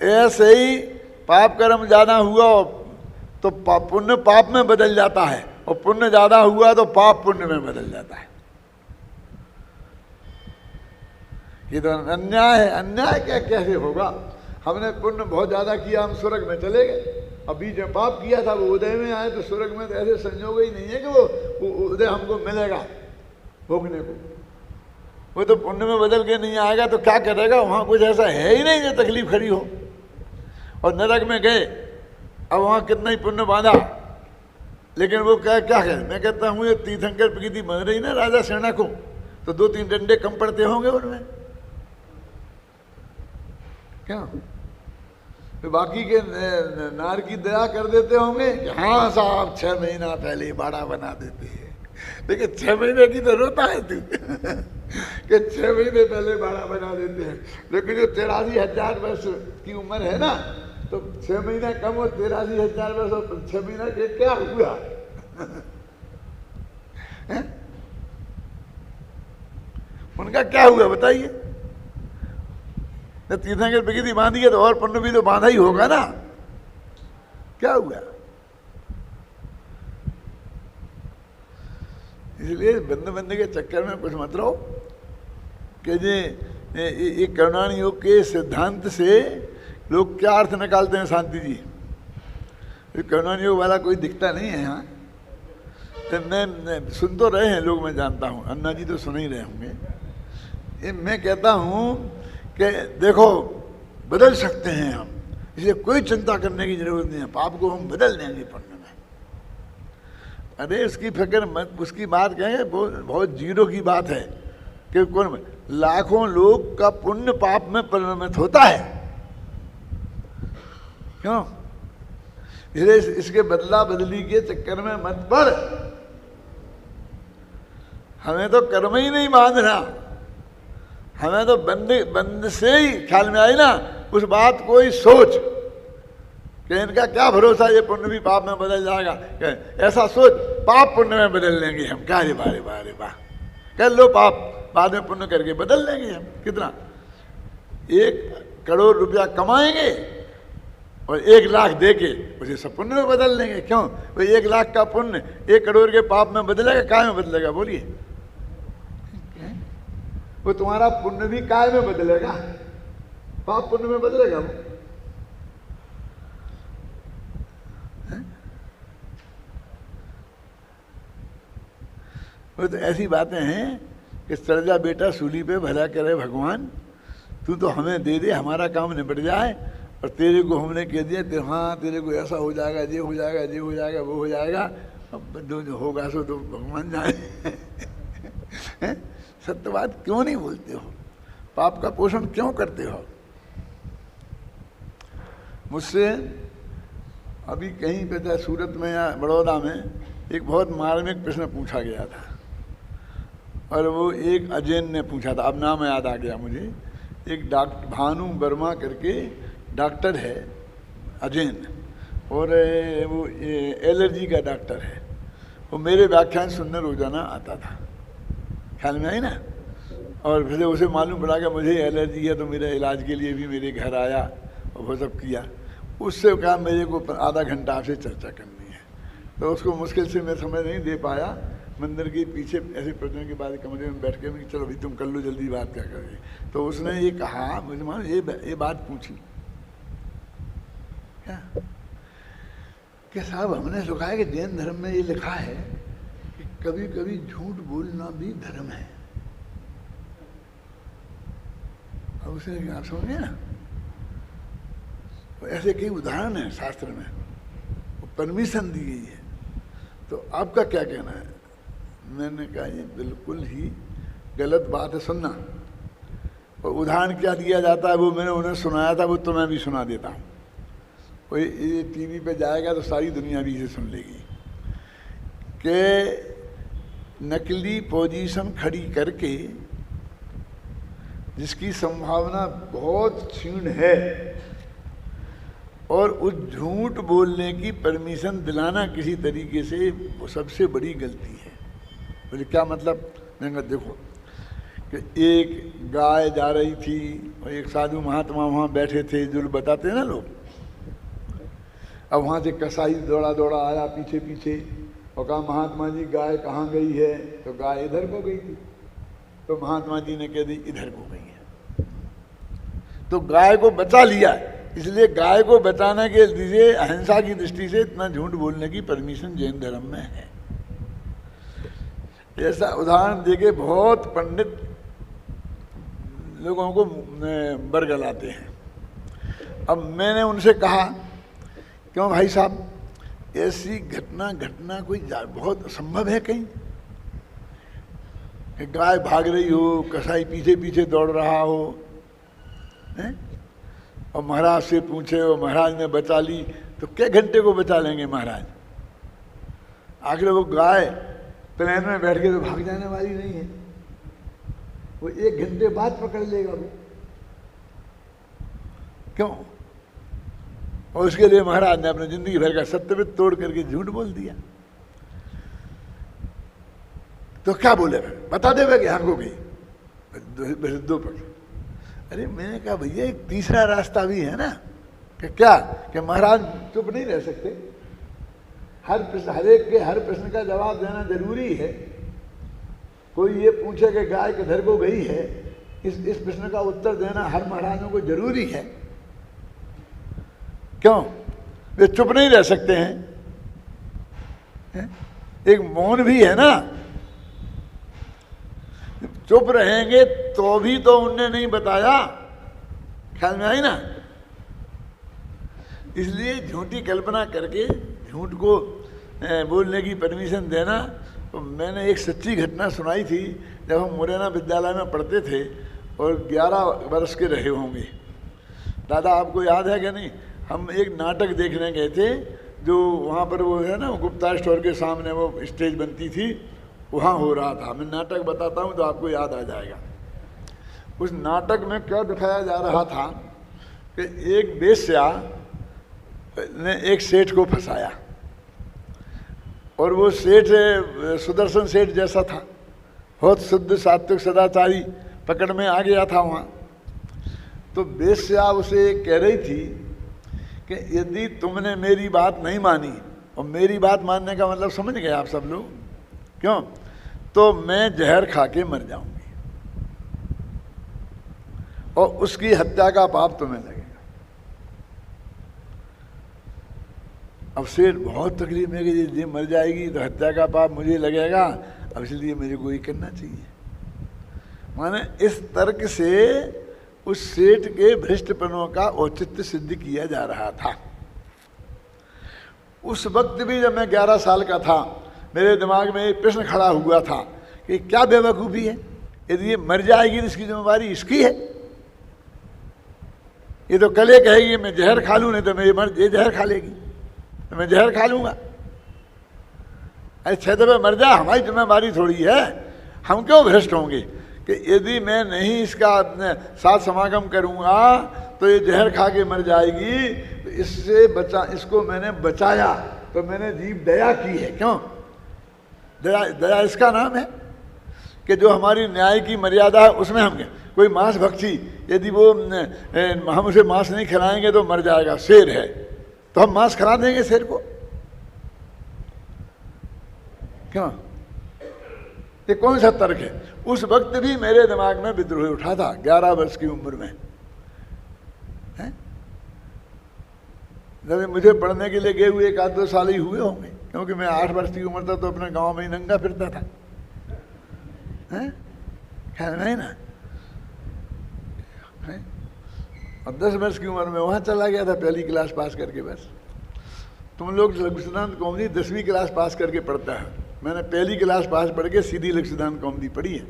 ऐसे ही पाप कर्म ज्यादा हुआ तो पुण्य पाप में बदल जाता है, और पुण्य ज्यादा हुआ तो पाप पुण्य में बदल जाता है। ये तो अन्याय है। अन्याय क्या कैसे होगा? हमने पुण्य बहुत ज्यादा किया, हम स्वर्ग में चले गए। अभी जो पाप किया था वो उदय में आए, तो स्वर्ग में तो ऐसे संयोग ही नहीं है कि वो उदय हमको मिलेगा भोगने को। वो तो पुण्य में बदल के नहीं आएगा तो क्या करेगा? वहां कुछ ऐसा है ही नहीं जो तकलीफ खड़ी हो। और नरक में गए, अब वहां कितना ही पुण्य बांधा, लेकिन वो क्या है? मैं कहता हूँ ये तीर्थंकर प्रीति बन रही ना राजा सेना को, तो 2-3 डंडे कम पड़ते होंगे उनमें। क्या तो बाकी के नार की दया कर देते होंगे कि हाँ साहब 6 महीना पहले बाड़ा बना देते हैं, लेकिन 6 महीने की तो रोता है तू। कि 6 महीने पहले बाड़ा बना देते हैं, लेकिन जो 83,000 वर्ष की उम्र है ना, तो 6 महीना कम हो, 83,000 वर्ष और 6 महीना के क्या हुआ? उनका क्या हुआ बताइए? तीर्थंकर प्रकृति बांधी है तो और पुण्य भी तो बांधा ही होगा ना, क्या हुआ? इसलिए बंद के चक्कर में कुछ मत रहो कि ये करुणान योग के सिद्धांत से लोग क्या अर्थ निकालते हैं शांति जी। ये करुणान योग वाला कोई दिखता नहीं है यहाँ, तो मैं सुन तो रहे हैं लोग, मैं जानता हूँ, अन्ना जी तो सुन ही रहे होंगे। ये मैं कहता हूँ कि देखो बदल सकते हैं हम, इसलिए कोई चिंता करने की जरूरत नहीं है, पाप को हम बदल देंगे पुण्य में। अरे उसकी फिक्र मत, उसकी बात कहेंगे बहुत जीरो की बात है कि कौन लाखों लोग का पुण्य पाप में परिणमित होता है, क्यों? इसलिए इसके बदला बदली के चक्कर में मत पड़। हमें तो कर्म ही नहीं बांधना, हमें तो बंद से ही ख्याल में आई ना उस बात को ही सोच कि इनका क्या भरोसा, ये पुण्य भी पाप में बदल जाएगा, ऐसा सोच पाप पुण्य में बदल लेंगे हम। क्या रे बारे बारे वाह, कर लो पाप, बाद में पुण्य करके बदल लेंगे हम। कितना? 1 करोड़ रुपया कमाएंगे और 1 लाख दे के उसे सब पुण्य में बदल लेंगे। क्यों? वो 1 लाख का पुण्य 1 करोड़ के पाप में बदलेगा, काय में बदलेगा? बोलिए। वो तुम्हारा पुण्य भी काय में बदलेगा, पाप पुण्य में बदलेगा वो तो ऐसी बातें हैं कि सर बेटा सूली पे भला करे भगवान, तू तो हमें दे दे, हमारा काम निपट जाए, और तेरे को हमने कह दिया हाँ तेरे को ऐसा हो जाएगा, ये हो जाएगा, ये हो जाएगा, वो हो जाएगा, अब जो होगा सो तो भगवान जाने। सत्य बात क्यों नहीं बोलते हो? पाप का पोषण क्यों करते हो? मुझसे अभी कहीं पे था, सूरत में या बड़ौदा में, एक बहुत मार्मिक प्रश्न पूछा गया था, और वो एक अजैन ने पूछा था, अब नाम याद आ गया मुझे। एक डॉक्टर भानु वर्मा करके डॉक्टर है अजैन, और वो एलर्जी का डॉक्टर है। वो मेरे व्याख्यान सुनने रोजाना आता था, ख्याल में आई ना। और फिर उसे मालूम पड़ा कि मुझे एलर्जी है, तो मेरे इलाज के लिए भी मेरे घर आया और वो सब किया। उससे कहा मेरे को आधा घंटा आपसे चर्चा करनी है, तो उसको मुश्किल से मैं समय नहीं दे पाया। मंदिर के पीछे ऐसे प्रश्न के बाद कमरे में बैठ के मैं चलो भाई तुम कर लो जल्दी, बात क्या करोगे। तो उसने ये कहा, मुझे मान ये बात पूछी क्या कि साहब हमने सुना है कि जैन धर्म में ये लिखा है कि कभी कभी झूठ बोलना भी धर्म है। अब उसे आप समझे ना, ऐसे कई उदाहरण है शास्त्र में, परमिशन दी गई है। तो आपका क्या कहना है? मैंने कहा ये बिल्कुल ही गलत बात है सुनना। और उदाहरण क्या दिया जाता है वो मैंने उन्हें सुनाया था, वो तो मैं भी सुना देता हूँ। कोई ये टीवी पे जाएगा तो सारी दुनिया भी इसे सुन लेगी कि नकली पोजीशन खड़ी करके जिसकी संभावना बहुत क्षीण है, और उस झूठ बोलने की परमिशन दिलाना किसी तरीके से वो सबसे बड़ी गलती है। बोले क्या मतलब? मैंने देखो कि एक गाय जा रही थी और एक साधु महात्मा वहाँ बैठे थे, जो बताते हैं ना लोग। अब वहाँ से कसाई दौड़ा दौड़ा आया पीछे पीछे और कहा महात्मा जी गाय कहाँ गई है? तो गाय इधर को गई थी। तो महात्मा जी ने कह दी इधर को गई है। तो गाय को बचा लिया। इसलिए गाय को बचाने के लिए अहिंसा की दृष्टि से इतना झूठ बोलने की परमिशन जैन धर्म में है। ऐसा उदाहरण देके बहुत पंडित लोगों को बरगलाते हैं। अब मैंने उनसे कहा क्यों भाई साहब ऐसी घटना कोई बहुत संभव है कहीं कि गाय भाग रही हो, कसाई पीछे पीछे दौड़ रहा हो है? और महाराज से पूछे और महाराज ने बचा ली, तो क्या घंटे को बचा लेंगे महाराज? आखिर वो गाय प्लेन में बैठ के तो भाग जाने वाली नहीं है। वो 1 घंटे बाद पकड़ लेगा वो। क्यों? और उसके लिए महाराज ने अपने जिंदगी भर का सत्यविद तोड़ करके झूठ बोल दिया। तो क्या बोले फिर? बता दे कि हाँ को गई 2 पक्ष। अरे मैंने कहा भैया एक तीसरा रास्ता भी है ना, कि क्या कि महाराज चुप नहीं रह सकते, हर एक के हर प्रश्न का जवाब देना जरूरी है। कोई ये पूछे कि गाय किधर को गई है, इस प्रश्न का उत्तर देना हर महाराजों को जरूरी है। क्यों? वे चुप नहीं रह सकते हैं? एक मौन भी है ना। चुप रहेंगे तो भी तो उनने नहीं बताया, ख्याल में आई ना। इसलिए झूठी कल्पना करके झूठ को बोलने की परमिशन देना। तो मैंने एक सच्ची घटना सुनाई थी, जब हम मुरैना विद्यालय में पढ़ते थे और 11 वर्ष के रहे होंगे। दादा आपको याद है क्या नहीं? हम एक नाटक देखने गए थे, जो वहाँ पर वो है ना गुप्ता स्टोर के सामने वो स्टेज बनती थी, वहाँ हो रहा था। मैं नाटक बताता हूँ तो आपको याद आ जाएगा। उस नाटक में क्या दिखाया जा रहा था कि एक वेश्या ने एक सेठ को फंसाया, और वो सेठ सुदर्शन सेठ जैसा था, बहुत शुद्ध सात्विक सदाचारी, पकड़ में आ गया था वहाँ। तो वेश्या उसे कह रही थी कि यदि तुमने मेरी बात नहीं मानी, और मेरी बात मानने का मतलब समझ गए आप सब लोग, क्यों? तो मैं जहर खा के मर जाऊंगी और उसकी हत्या का पाप तुम्हें लगेगा। अब सेठ बहुत तकलीफ में कि ये मर जाएगी तो हत्या का पाप मुझे लगेगा, अब इसलिए मेरे को ये करना चाहिए। माने इस तर्क से उस सेठ के भ्रष्टपनों का औचित्य सिद्ध किया जा रहा था। उस वक्त भी जब मैं 11 साल का था, मेरे दिमाग में एक प्रश्न खड़ा हुआ था कि क्या बेवकूफ़ी है, यदि ये मर जाएगी तो इसकी जिम्मेवारी इसकी है। ये तो कल कहेगी मैं जहर खा लूँ, नहीं तो ये जहर खा लेगी, तो मैं जहर खा लूँगा। अरे 6 दफे मर जाए, हमारी जिम्मेवारी थोड़ी है। हम क्यों भ्रष्ट होंगे कि यदि मैं नहीं इसका साथ समागम करूँगा तो ये जहर खा के मर जाएगी, तो इससे इसको मैंने बचाया, तो मैंने जीव दया की है। क्यों? दया इसका नाम है कि जो हमारी न्याय की मर्यादा है उसमें हम कोई मांस भक्षी, यदि वो हम उसे मांस नहीं खिलाएंगे तो मर जाएगा, शेर है तो हम मांस खिला देंगे शेर को। क्यों? ये कौन सा तर्क है? उस वक्त भी मेरे दिमाग में विद्रोह उठा था 11 वर्ष की उम्र में। जब मुझे पढ़ने के लिए गए हुए 1-2 साल ही हुए होंगे, क्योंकि मैं 8 वर्ष की उम्र था तो अपने गांव में ही नंगा फिरता था। ख्याल नहीं ना? और 10 वर्ष की उम्र में वहाँ चला गया था, पहली क्लास पास करके। बस तुम लोग लक्ष्मीदान कौमुदी 10वीं क्लास पास करके पढ़ता है, मैंने पहली क्लास पास पढ़ के सीधी लक्ष्मीदान कौमुदी पढ़ी है।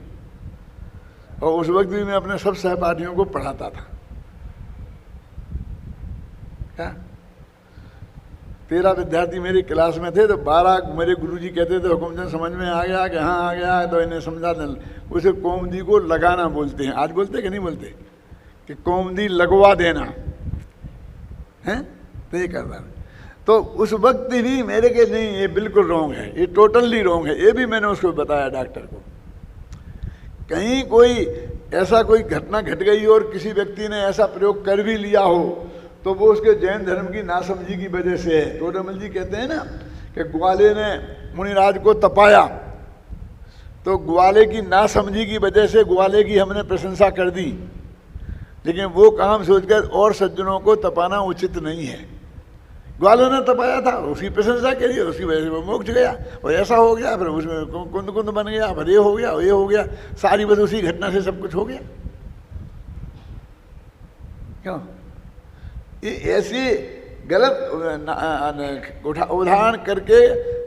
और उस वक्त भी मैं अपने सब सहपाठियों को पढ़ाता था। क्या 13 विद्यार्थी मेरी क्लास में थे, तो 12 मेरे गुरुजी कहते थे हुकुमचंद समझ में आ गया कि हाँ आ गया है, तो इन्हें समझा दें। उसे कौमुदी को लगाना बोलते हैं। आज बोलते कि नहीं बोलते कि कौमुदी लगवा देना है, तो ये करना। तो उस वक्त भी मेरे के नहीं, ये बिल्कुल रॉन्ग है, ये टोटली रॉन्ग है। ये भी मैंने उसको बताया डॉक्टर को। कहीं कोई ऐसा कोई घटना घट गई और किसी व्यक्ति ने ऐसा प्रयोग कर भी लिया हो तो वो उसके जैन धर्म की नासमझी की वजह से है। टोडरमल जी कहते हैं ना कि ग्वाले ने मुनिराज को तपाया, तो ग्वाले की नासमझी की वजह से ग्वाले की हमने प्रशंसा कर दी, लेकिन वो काम सोचकर और सज्जनों को तपाना उचित नहीं है। ग्वालों ने तपाया था, उसकी प्रशंसा करी, उसकी वजह से वो मोक्ष गया, और ऐसा हो गया, फिर उसमें कुंद कुंद बन गया, फिर ये हो गया, ये हो गया, सारी बस उसी घटना से सब कुछ हो गया। क्यों? ये ऐसी गलत उदाहरण करके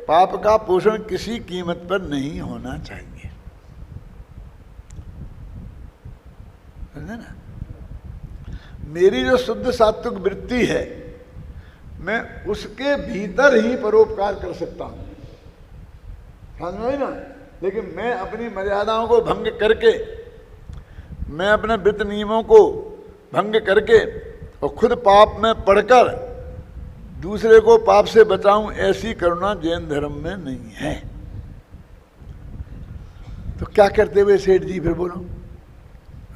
पाप का पोषण किसी कीमत पर नहीं होना चाहिए, समझे ना? मेरी जो शुद्ध सात्विक वृत्ति है, मैं उसके भीतर ही परोपकार कर सकता हूं, समझ में ना? लेकिन मैं अपनी मर्यादाओं को भंग करके मैं अपने व्रत नियमों को भंग करके और खुद पाप में पड़कर दूसरे को पाप से बचाऊं, ऐसी करुणा जैन धर्म में नहीं है। तो क्या करते हुए सेठ जी फिर बोलो?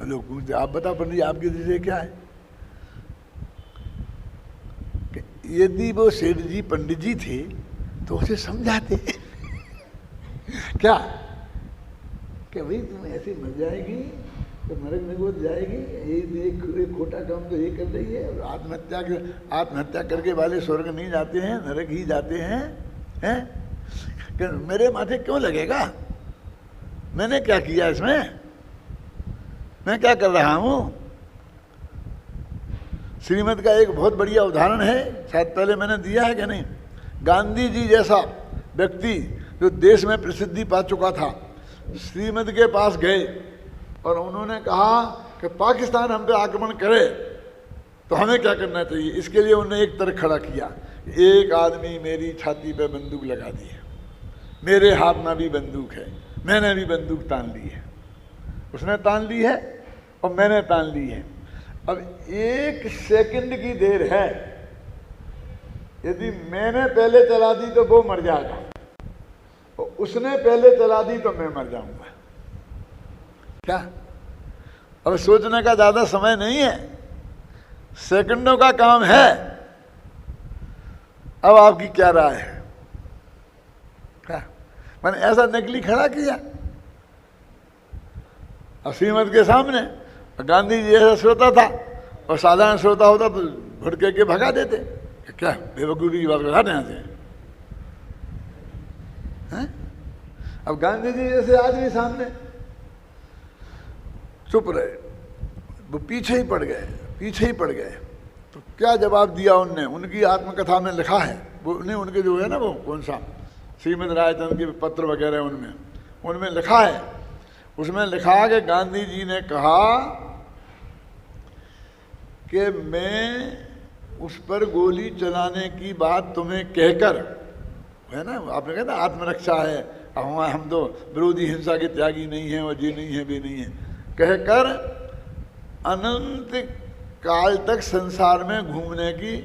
लोग पूछते आप बताओ पंडित जी आपकी दृष्टि से क्या है? यदि वो सेठ जी पंडित जी थे तो उसे समझाते क्या कि भाई तुम ऐसे मर जाएगी तो नरक में गोद जाएगी, ये खोटा काम तो ये कर रही है, और आत्महत्या करके वाले स्वर्ग नहीं जाते हैं, नरक ही जाते हैं? कि मेरे माथे क्यों लगेगा? मैंने क्या किया इसमें? मैं क्या कर रहा हूं? श्रीमद का एक बहुत बढ़िया उदाहरण है, शायद पहले मैंने दिया है कि नहीं। गांधी जी जैसा व्यक्ति जो देश में प्रसिद्धि पा चुका था, श्रीमद के पास गए और उन्होंने कहा कि पाकिस्तान हम पे आक्रमण करे तो हमें क्या करना चाहिए। इसके लिए उन्होंने एक तर्क खड़ा किया, एक आदमी मेरी छाती पे बंदूक लगा दी है, मेरे हाथ में भी बंदूक है, मैंने भी बंदूक तान ली है, उसने तान ली है और मैंने तान ली है। अब 1 सेकंड की देर है, यदि मैंने पहले चला दी तो वो मर जाएगा और उसने पहले चला दी तो मैं मर जाऊंगा। क्या? अब सोचने का ज्यादा समय नहीं है, सेकंडों का काम है। अब आपकी क्या राय है? क्या मैंने ऐसा नकली खड़ा किया श्रीमद के सामने? गांधी जी ऐसा श्रोता था और साधारण श्रोता होता तो भड़के के भगा देते। क्या बेवकूफी की बात बताते हैं? अब गांधी जी जैसे आदमी सामने चुप रहे, वो पीछे ही पड़ गए। तो क्या जवाब दिया उनने? उनकी आत्मकथा में लिखा है, वो उनके जो है ना, वो कौन सा श्रीमद रायचंद के पत्र वगैरह उनमें लिखा है। उसमें लिखा कि गांधी जी ने कहा कि मैं उस पर गोली चलाने की बात तुम्हें कहकर, है ना, आपने कहा ना आत्मरक्षा है, हम तो विरोधी हिंसा के त्यागी नहीं हैं और ये नहीं है वे नहीं है, कहकर अनंत काल तक संसार में घूमने की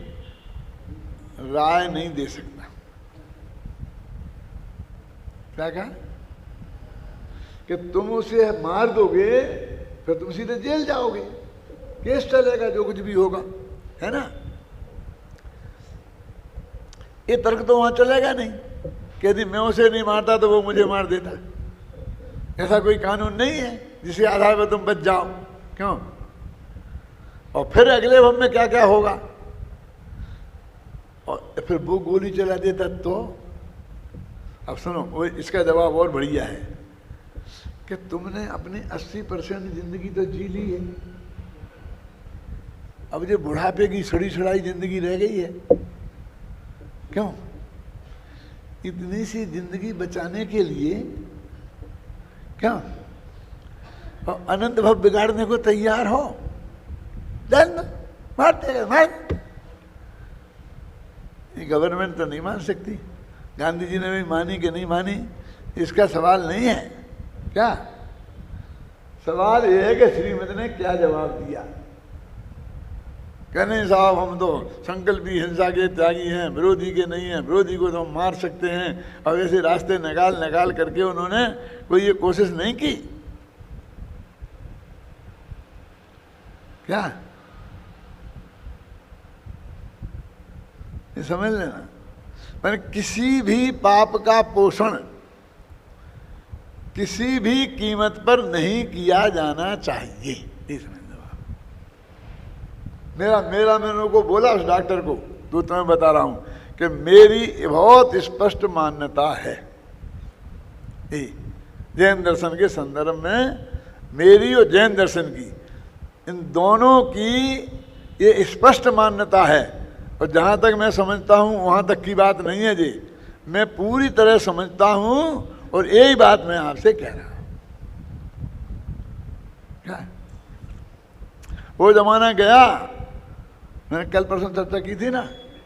राय नहीं दे सकता। क्या कहा? कि तुम उसे मार दोगे फिर तुम सीधे जेल जाओगे, केस चलेगा, जो कुछ भी होगा, है ना। ये तर्क तो वहां चलेगा नहीं कि यदि मैं उसे नहीं मारता तो वो मुझे मार देता। ऐसा कोई कानून नहीं है जिसके आधार पर तुम बच जाओ। क्यों? और फिर अगले भव में क्या क्या होगा, और फिर वो गोली चला देता तो? अब सुनो, वो इसका जवाब और बढ़िया है कि तुमने अपनी 80% जिंदगी तो जी ली है, अब जो बुढ़ापे की सड़ी सड़ाई जिंदगी रह गई है। क्यों? इतनी सी जिंदगी बचाने के लिए क्या और अनंत भव बिगाड़ने को तैयार हो? मारते। ये गवर्नमेंट तो नहीं मान सकती, गांधी जी ने भी मानी कि नहीं मानी, इसका सवाल नहीं है। क्या सवाल यह है कि श्रीमद ने क्या जवाब दिया? कहने साहब हम तो संकल्पी हिंसा के त्यागी हैं, विरोधी के नहीं हैं, विरोधी को तो हम मार सकते हैं, और ऐसे रास्ते निकाल करके उन्होंने कोई ये कोशिश नहीं की। क्या ये समझ लेना, मैंने किसी भी पाप का पोषण किसी भी कीमत पर नहीं किया जाना चाहिए। मेरा मैंने उनको बोला, उस डॉक्टर को, तो तुम्हें बता रहा हूं कि मेरी बहुत स्पष्ट मान्यता है जैन दर्शन के संदर्भ में, मेरी और जैन दर्शन की, इन दोनों की ये स्पष्ट मान्यता है। और जहां तक मैं समझता हूं वहां तक की बात नहीं है जी, मैं पूरी तरह समझता हूं और यही बात मैं आपसे कह रहा हूं। क्या वो जमाना गया, मैंने कल परसों चर्चा की थी ना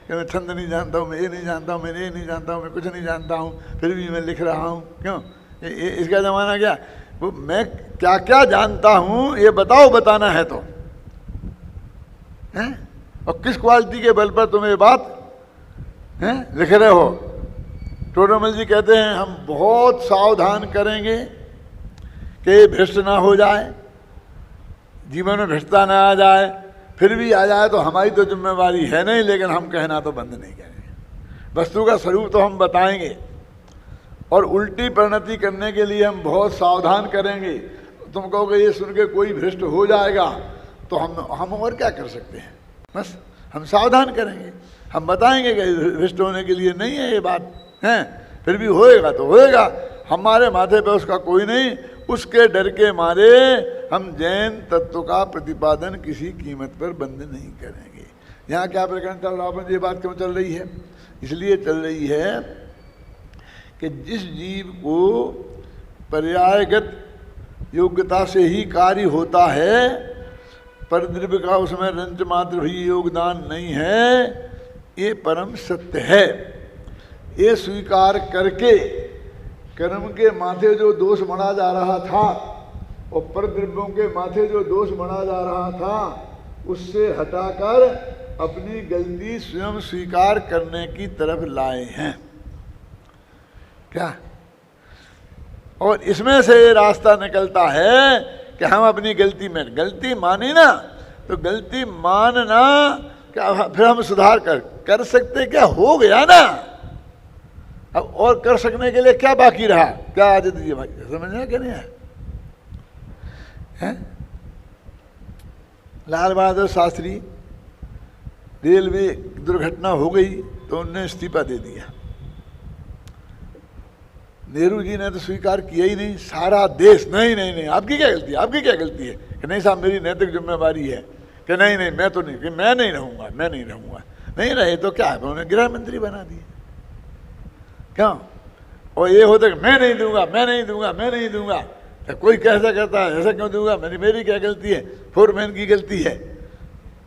कि मैं छंद नहीं जानता हूँ, मैं ये नहीं जानता हूँ, मैं ये नहीं जानता हूँ, मैं कुछ नहीं जानता हूँ, फिर भी मैं लिख रहा हूँ। क्यों? इसका ज़माना क्या? वो मैं क्या क्या जानता हूं ये बताओ, बताना है तो हैं? और किस क्वालिटी के बल पर तुम ये बात लिख रहे हो। टोडरमल जी कहते हैं हम बहुत सावधान करेंगे कि भ्रष्ट ना हो जाए, जीवन में भ्रष्टता ना आ जाए, फिर भी आ जाए तो हमारी तो जिम्मेवारी है नहीं, लेकिन हम कहना तो बंद नहीं करेंगे। वस्तु का स्वरूप तो हम बताएंगे और उल्टी परिणति करने के लिए हम बहुत सावधान करेंगे। तुम कहोगे ये सुन के कोई भ्रष्ट हो जाएगा तो हम और क्या कर सकते हैं, बस हम सावधान करेंगे, हम बताएंगे कि भ्रष्ट होने के लिए नहीं है ये बात है, फिर भी होएगा तो होएगा, हमारे माथे पे उसका कोई नहीं, उसके डर के मारे हम जैन तत्व का प्रतिपादन किसी कीमत पर बंद नहीं करेंगे। यहाँ क्या प्रकरण चल रहा है, ये बात क्यों चल रही है? इसलिए चल रही है कि जिस जीव को पर्यायगत योग्यता से ही कार्य होता है, परद्रव्य का उसमें रंच मात्र भी योगदान नहीं है, ये परम सत्य है। ये स्वीकार करके कर्म के माथे जो दोष मढ़ा जा रहा था और परद्रव्यों के माथे जो दोष मढ़ा जा रहा था, उससे हटाकर अपनी गलती स्वयं स्वीकार करने की तरफ लाए हैं क्या? और इसमें से ये रास्ता निकलता है कि हम अपनी गलती मानी ना, तो गलती मानना क्या फिर हम सुधार कर सकते, क्या हो गया ना, अब और कर सकने के लिए क्या बाकी रहा? क्या आदत दीजिए भाई, समझना क्या नहीं है? लाल बहादुर शास्त्री, रेलवे दुर्घटना हो गई तो उन्होंने इस्तीफा दे दिया। नेहरू जी ने तो स्वीकार किया ही नहीं, सारा देश नहीं आपकी क्या गलती है, आपकी क्या गलती है, कि नहीं साहब मेरी नैतिक जिम्मेवारी है, कि नहीं मैं तो नहीं, कि मैं नहीं रहूँगा, नहीं रहे तो क्या है, उन्होंने गृह मंत्री बना दिए क्यों? और ये होता कि मैं नहीं दूंगा, तो कोई कैसा करता है, ऐसा क्यों दूंगा, मेरी क्या गलती है, फोरमैन की गलती है,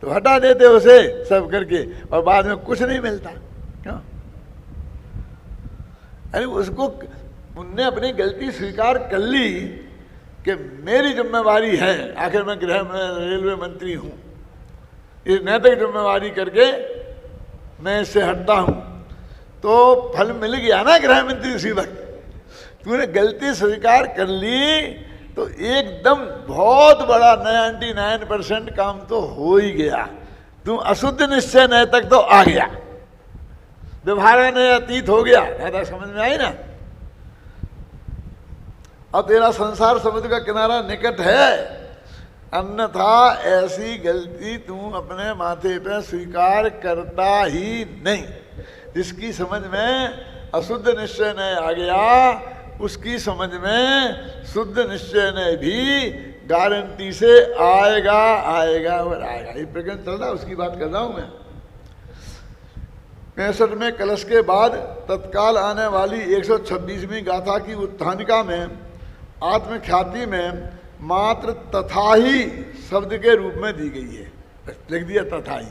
तो हटा देते उसे सब करके, और बाद में कुछ नहीं मिलता क्यों? अरे उसको उनने अपनी गलती स्वीकार कर ली कि मेरी जिम्मेवारी है, आखिर मैं रेलवे मंत्री हूँ, इस नैतिक जिम्मेवारी करके मैं इससे हटता हूँ, तो फल मिल गया ना गृह मंत्री उसी वक्त। तूने गलती स्वीकार कर ली तो एकदम बहुत बड़ा 99% काम तो हो ही गया, तू अशुद्ध निश्चय नैतिक तो आ गया, व्यवहार ने अतीत हो गया। ऐसा समझ में आई ना? अब तेरा संसार समुद्र का किनारा निकट है, अन्यथा ऐसी गलती तू अपने माथे पे स्वीकार करता ही नहीं। जिसकी समझ में अशुद्ध निश्चय ने आ गया, उसकी समझ में शुद्ध निश्चय ने भी गारंटी से आएगा और आएगा। ये प्रकरण चल रहा है, उसकी बात कर रहा हूं मैं। 65 में कलश के बाद तत्काल आने वाली 126वीं गाथा की उत्थानिका में आत्मख्याति में मात्र तथाही शब्द के रूप में दी गई है, लिख दिया तथाही।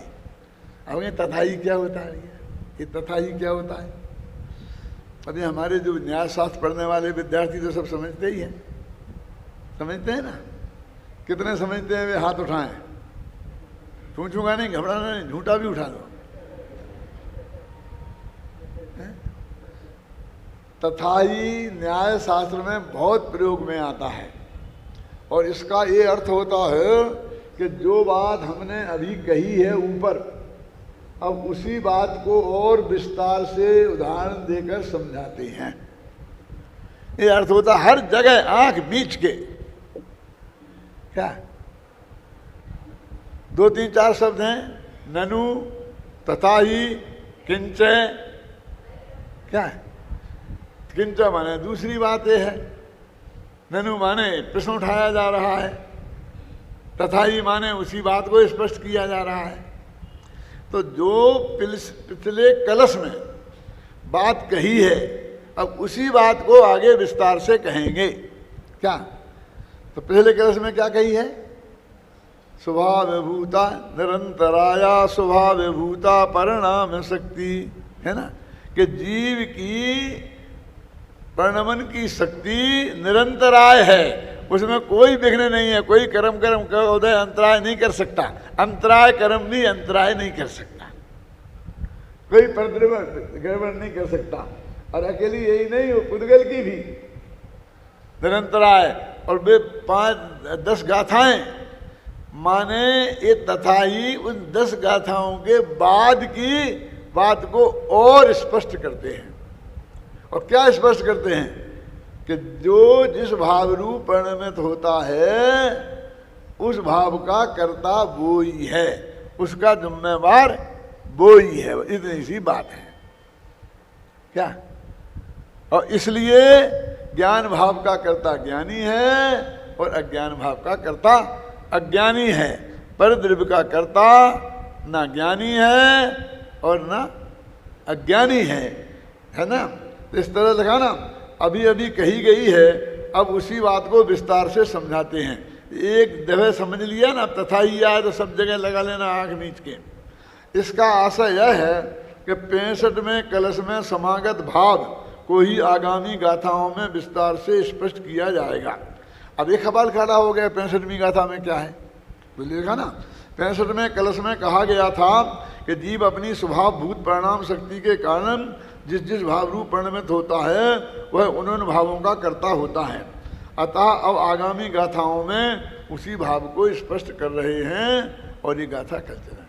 अब ये तथाही क्या होता है, ये तथाही क्या होता है? अभी हमारे जो न्याय शास्त्र पढ़ने वाले विद्यार्थी तो सब समझते ही हैं, समझते हैं ना? कितने समझते हैं वे हाथ उठाएं? पूछूंगा नहीं, घबराना नहीं, झूठा भी उठा दो। तथाही न्याय शास्त्र में बहुत प्रयोग में आता है और इसका ये अर्थ होता है कि जो बात हमने अभी कही है ऊपर, अब उसी बात को और विस्तार से उदाहरण देकर समझाते हैं। ये अर्थ होता हर जगह आंख बीच के क्या 2 3 4 शब्द हैं, ननु, तथाही, किंचय। क्या है? किंच माने दूसरी बात यह है, ननु माने प्रश्न उठाया जा रहा है, तथाही माने उसी बात को स्पष्ट किया जा रहा है। तो जो पिछले कलश में बात कही है, अब उसी बात को आगे विस्तार से कहेंगे। क्या? तो पिछले कलश में क्या कही है? स्वभावभूता निरंतराया स्वभावभूता परिणाम शक्ति, है ना? कि जीव की परिणमन की शक्ति निरंतराय है उसमें कोई विघ्न नहीं है, कोई कर्म का उदय अंतराय नहीं कर सकता, अंतराय कर्म भी अंतराय नहीं कर सकता, कोई गड़बड़ नहीं कर सकता। और अकेली यही नहीं, वो पुद्गल की भी निरंतराय। और वे 5-10 गाथाएं माने ये तथा ही उन 10 गाथाओं के बाद की बात को और स्पष्ट करते हैं। और क्या स्पष्ट करते हैं कि जो जिस भाव रूप परिणमित होता है उस भाव का कर्ता वो ही है, उसका जिम्मेवार वो ही है, इतनी सी बात है क्या। और इसलिए ज्ञान भाव का कर्ता ज्ञानी है और अज्ञान भाव का कर्ता अज्ञानी है। पर द्रव्य का कर्ता ना ज्ञानी है और ना अज्ञानी है ना। इस तरह लिखा ना, अभी अभी कही गई है, अब उसी बात को विस्तार से समझाते हैं। एक दफे समझ लिया ना, तथा ही आए तो सब जगह लगा लेना आंख मीच के। इसका आशय यह है कि 65वें कलश में समागत भाव को ही आगामी गाथाओं में विस्तार से स्पष्ट किया जाएगा। अब एक सवाल खड़ा हो गया, 65वीं गाथा में क्या है, बोलिएगा ना। 65वें कलश में कहा गया था कि जीव अपनी स्वभाव भूत परिणाम शक्ति के कारण जिस जिस भाव रूप परिणमित होता है वह उन भावों का कर्ता होता है। अतः अब आगामी गाथाओं में उसी भाव को स्पष्ट कर रहे हैं और ये गाथा कल चला।